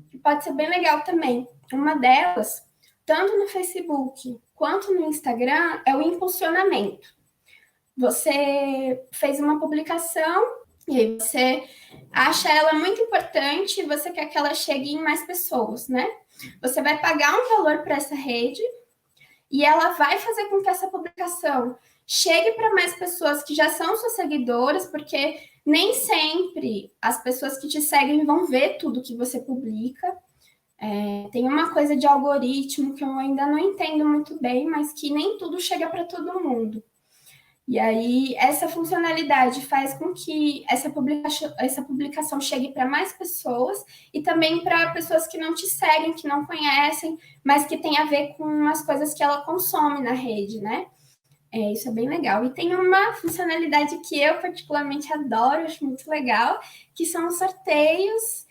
S4: que pode ser bem legal também. Uma delas, tanto no Facebook quanto no Instagram, é o impulsionamento. Você fez uma publicação e aí você acha ela muito importante e você quer que ela chegue em mais pessoas, né? Você vai pagar um valor para essa rede e ela vai fazer com que essa publicação chegue para mais pessoas que já são suas seguidoras, porque nem sempre as pessoas que te seguem vão ver tudo que você publica. Tem uma coisa de algoritmo que eu ainda não entendo muito bem, mas que nem tudo chega para todo mundo. E aí, essa funcionalidade faz com que essa publicação chegue para mais pessoas e também para pessoas que não te seguem, que não conhecem, mas que tem a ver com as coisas que ela consome na rede, né? Isso é bem legal. E tem uma funcionalidade que eu particularmente adoro, acho muito legal, que são os sorteios,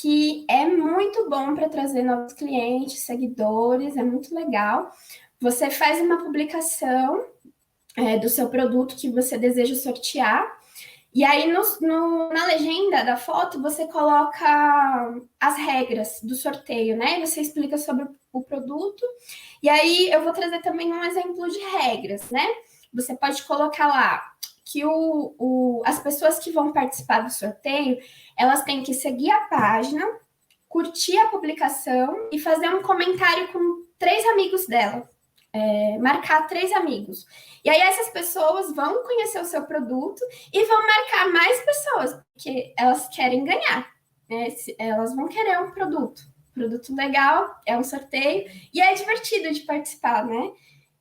S4: que é muito bom para trazer novos clientes, seguidores, é muito legal. Você faz uma publicação do seu produto que você deseja sortear. E aí, na legenda da foto, você coloca as regras do sorteio, né? Você explica sobre o produto. E aí, eu vou trazer também um exemplo de regras, né? Você pode colocar lá que as pessoas que vão participar do sorteio, elas têm que seguir a página, curtir a publicação e fazer um comentário com 3 amigos dela. Marcar 3 amigos. E aí essas pessoas vão conhecer o seu produto e vão marcar mais pessoas, porque elas querem ganhar, né? Elas vão querer um produto legal, é um sorteio, e é divertido de participar, né?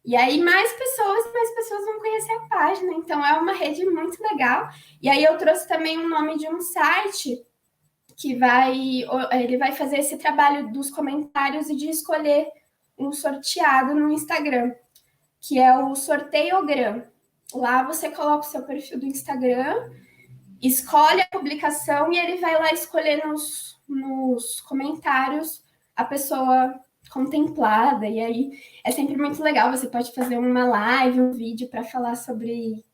S4: E aí mais pessoas vão conhecer a página, então é uma rede muito legal. E aí eu trouxe também o nome de um site que ele vai fazer esse trabalho dos comentários e de escolher um sorteado no Instagram, que é o Sorteiogram. Lá você coloca o seu perfil do Instagram, escolhe a publicação e ele vai lá escolher nos comentários a pessoa contemplada. E aí é sempre muito legal. Você pode fazer uma live, um vídeo para falar sobre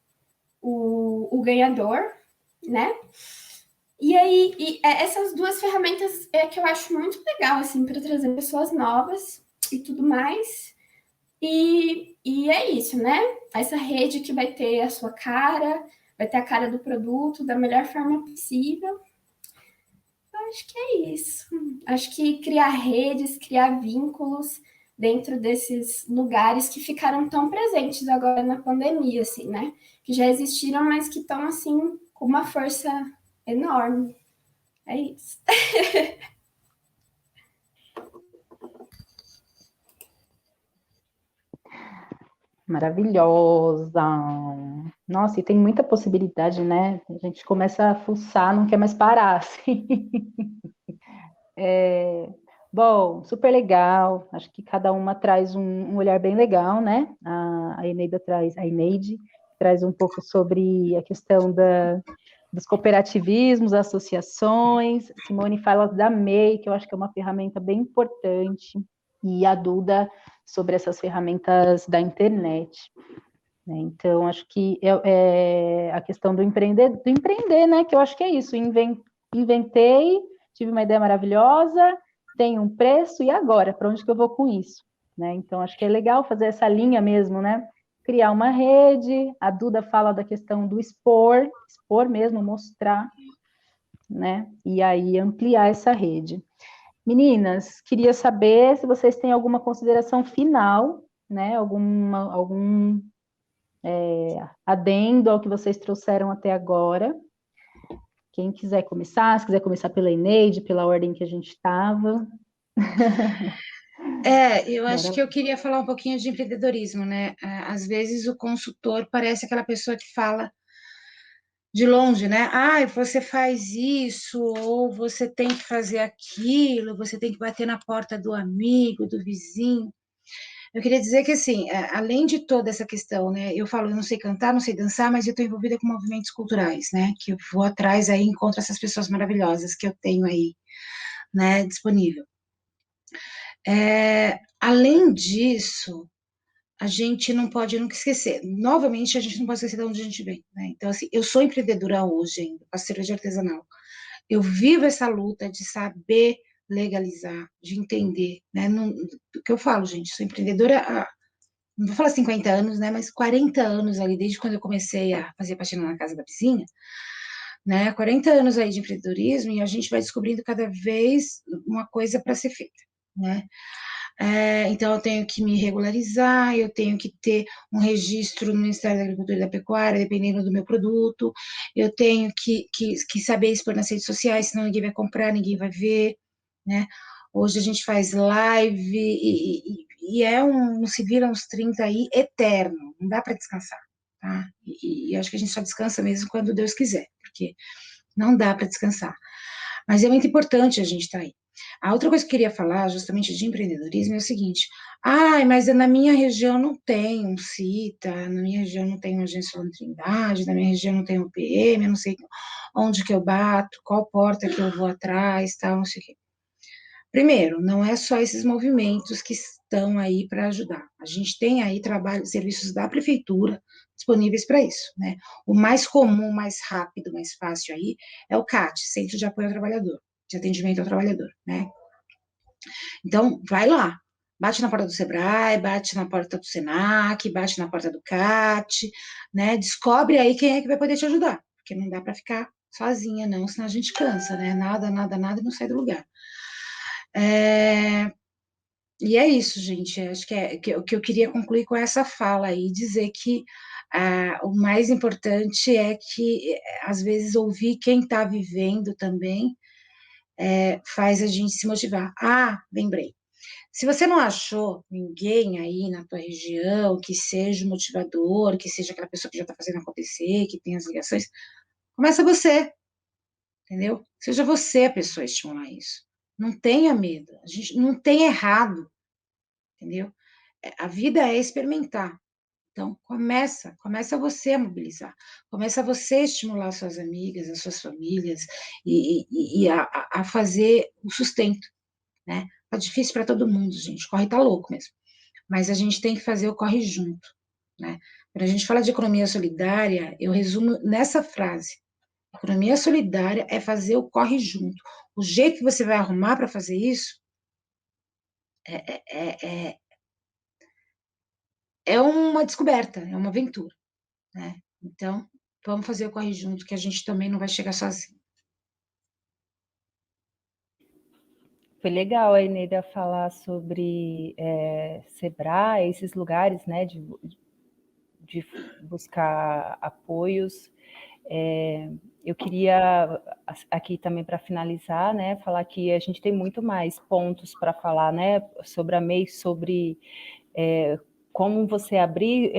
S4: o ganhador, né? E aí, essas 2 ferramentas que eu acho muito legal, assim, para trazer pessoas novas e tudo mais. E é isso, né? Essa rede que vai ter a sua cara, vai ter a cara do produto da melhor forma possível. Eu acho que é isso. Acho que criar redes, criar vínculos dentro desses lugares que ficaram tão presentes agora na pandemia, assim, né? Que já existiram, mas que estão, assim, com uma força enorme. É isso.
S1: Maravilhosa. Nossa, e tem muita possibilidade, né? A gente começa a fuçar, não quer mais parar, assim. Bom, super legal. Acho que cada uma traz um olhar bem legal, né? A Eneide traz um pouco sobre a questão dos cooperativismos, associações. Simone fala da MEI, que eu acho que é uma ferramenta bem importante. E a Duda sobre essas ferramentas da internet. Né? Então, acho que é a questão do empreender, né? Que eu acho que é isso. Inventei, tive uma ideia maravilhosa, tem um preço, e agora? Para onde que eu vou com isso? Né? Então, acho que é legal fazer essa linha mesmo, né? Criar uma rede, a Duda fala da questão do expor mesmo, mostrar, né? E aí ampliar essa rede. Meninas, queria saber se vocês têm alguma consideração final, né? Algum adendo ao que vocês trouxeram até agora. Quem quiser começar, se quiser começar pela Eneide, pela ordem que a gente estava.
S2: Eu acho que eu queria falar um pouquinho de empreendedorismo, né? Às vezes o consultor parece aquela pessoa que fala de longe, né? Ah, você faz isso, ou você tem que fazer aquilo, você tem que bater na porta do amigo, do vizinho. Eu queria dizer que, assim, além de toda essa questão, né? Eu falo, eu não sei cantar, não sei dançar, mas eu estou envolvida com movimentos culturais, né? Que eu vou atrás aí, encontro essas pessoas maravilhosas que eu tenho aí, né? Disponível. Além disso, a gente não pode nunca esquecer. Novamente, a gente não pode esquecer de onde a gente vem, né? Então, assim, eu sou empreendedora hoje ainda, parceira de artesanal. Eu vivo essa luta de saber legalizar, de entender, né? O que eu falo, gente, sou empreendedora há, não vou falar 50 anos, né? Mas 40 anos ali, desde quando eu comecei a fazer faxina na casa da vizinha, né? 40 anos aí de empreendedorismo e a gente vai descobrindo cada vez uma coisa para ser feita, né? Então, eu tenho que me regularizar, eu tenho que ter um registro no Ministério da Agricultura e da Pecuária, dependendo do meu produto, eu tenho que saber expor nas redes sociais, senão ninguém vai comprar, ninguém vai ver, né? Hoje a gente faz live e é um se vira uns 30 aí eterno, não dá para descansar, tá? E acho que a gente só descansa mesmo quando Deus quiser, porque não dá para descansar. Mas é muito importante a gente estar aí. A outra coisa que eu queria falar, justamente de empreendedorismo, é o seguinte: mas na minha região não tem um CITA, na minha região não tem uma agência de Trindade, na minha região não tem um PM, eu não sei onde que eu bato, qual porta que eu vou atrás, tal, não sei o quê. Primeiro, não é só esses movimentos que estão aí para ajudar. A gente tem aí serviços da prefeitura disponíveis para isso, né? O mais comum, mais rápido, mais fácil aí é o CAT, Centro de Apoio ao Trabalhador, de Atendimento ao Trabalhador, né? Então, vai lá, bate na porta do Sebrae, bate na porta do Senac, bate na porta do CAT, né? Descobre aí quem é que vai poder te ajudar, porque não dá para ficar sozinha, não, senão a gente cansa, né? Nada, nada, nada e não sai do lugar. E é isso, gente. Acho que eu queria concluir com essa fala aí, dizer que o mais importante é que, às vezes, ouvir quem está vivendo também faz a gente se motivar. Lembrei. Se você não achou ninguém aí na tua região que seja motivador, que seja aquela pessoa que já está fazendo acontecer, que tem as ligações, começa você, entendeu? Seja você a pessoa a estimular isso. Não tenha medo. A gente não tem errado, entendeu? A vida é experimentar. Então, começa você a mobilizar, começa você a estimular suas amigas, as suas famílias e a fazer o sustento, né? Tá difícil para todo mundo, gente, o corre tá louco mesmo, mas a gente tem que fazer o corre junto, né? Quando a gente fala de economia solidária, eu resumo nessa frase: economia solidária é fazer o corre junto. O jeito que você vai arrumar para fazer isso é uma descoberta, é uma aventura, né? Então, vamos fazer o corre junto, que a gente também não vai chegar sozinho.
S3: Foi legal a Eneida falar sobre Sebrae, esses lugares, né, de buscar apoios. Eu queria aqui também para finalizar, né, falar que a gente tem muito mais pontos para falar, né, sobre a MEI, sobre como você abrir,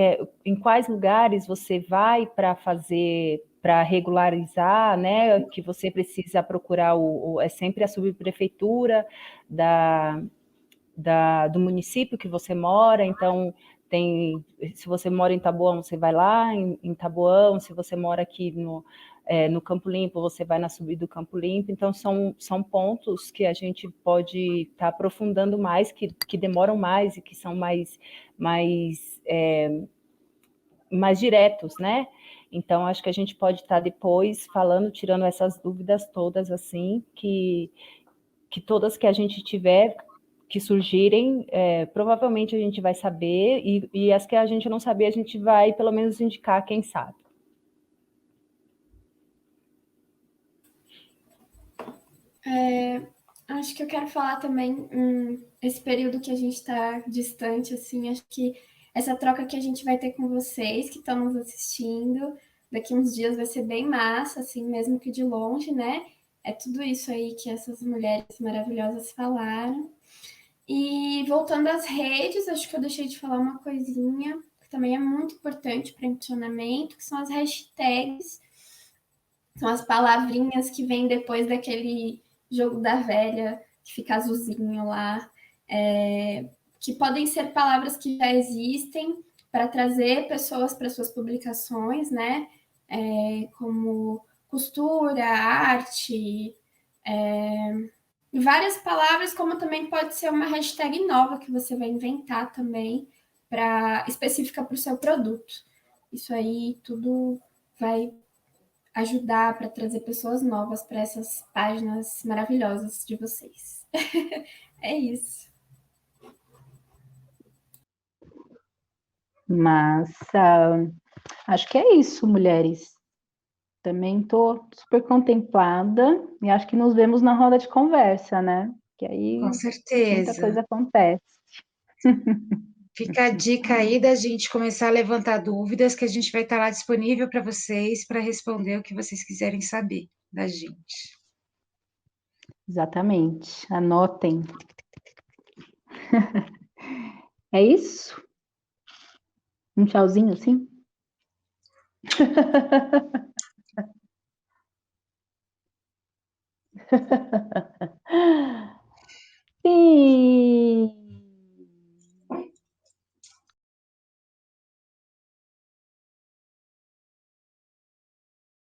S3: em quais lugares você vai para fazer, para regularizar, né, que você precisa procurar é sempre a subprefeitura do município que você mora, então se você mora em Taboão, você vai lá em Taboão, se você mora aqui no Campo Limpo, você vai na subida do Campo Limpo, então são pontos que a gente pode estar aprofundando mais, que demoram mais e que são mais diretos, né? Então, acho que a gente pode estar depois falando, tirando essas dúvidas todas, assim, que todas que a gente tiver que surgirem, provavelmente a gente vai saber, e as que a gente não saber, a gente vai pelo menos indicar quem sabe.
S4: Acho que eu quero falar também, esse período que a gente está distante, assim, acho que essa troca que a gente vai ter com vocês que estão nos assistindo daqui uns dias vai ser bem massa, assim, mesmo que de longe, né? É tudo isso aí que essas mulheres maravilhosas falaram. E voltando às redes, acho que eu deixei de falar uma coisinha que também é muito importante para impulsionamento, que são as hashtags. São as palavrinhas que vêm depois daquele jogo da velha, que fica azulzinho lá, que podem ser palavras que já existem para trazer pessoas para suas publicações, né? Como costura, arte, e várias palavras, como também pode ser uma hashtag nova que você vai inventar também, específica para o seu produto. Isso aí tudo vai ajudar para trazer pessoas novas para essas páginas maravilhosas de vocês. É isso.
S1: Mas acho que é isso, mulheres. Também estou super contemplada e acho que nos vemos na roda de conversa, né? Que aí
S2: Com
S1: muita
S2: certeza.
S1: coisa acontece.
S2: Fica a dica aí da gente começar a levantar dúvidas, que a gente vai estar lá disponível para vocês, para responder o que vocês quiserem saber da gente.
S1: Exatamente. Anotem. É isso? Um tchauzinho, assim?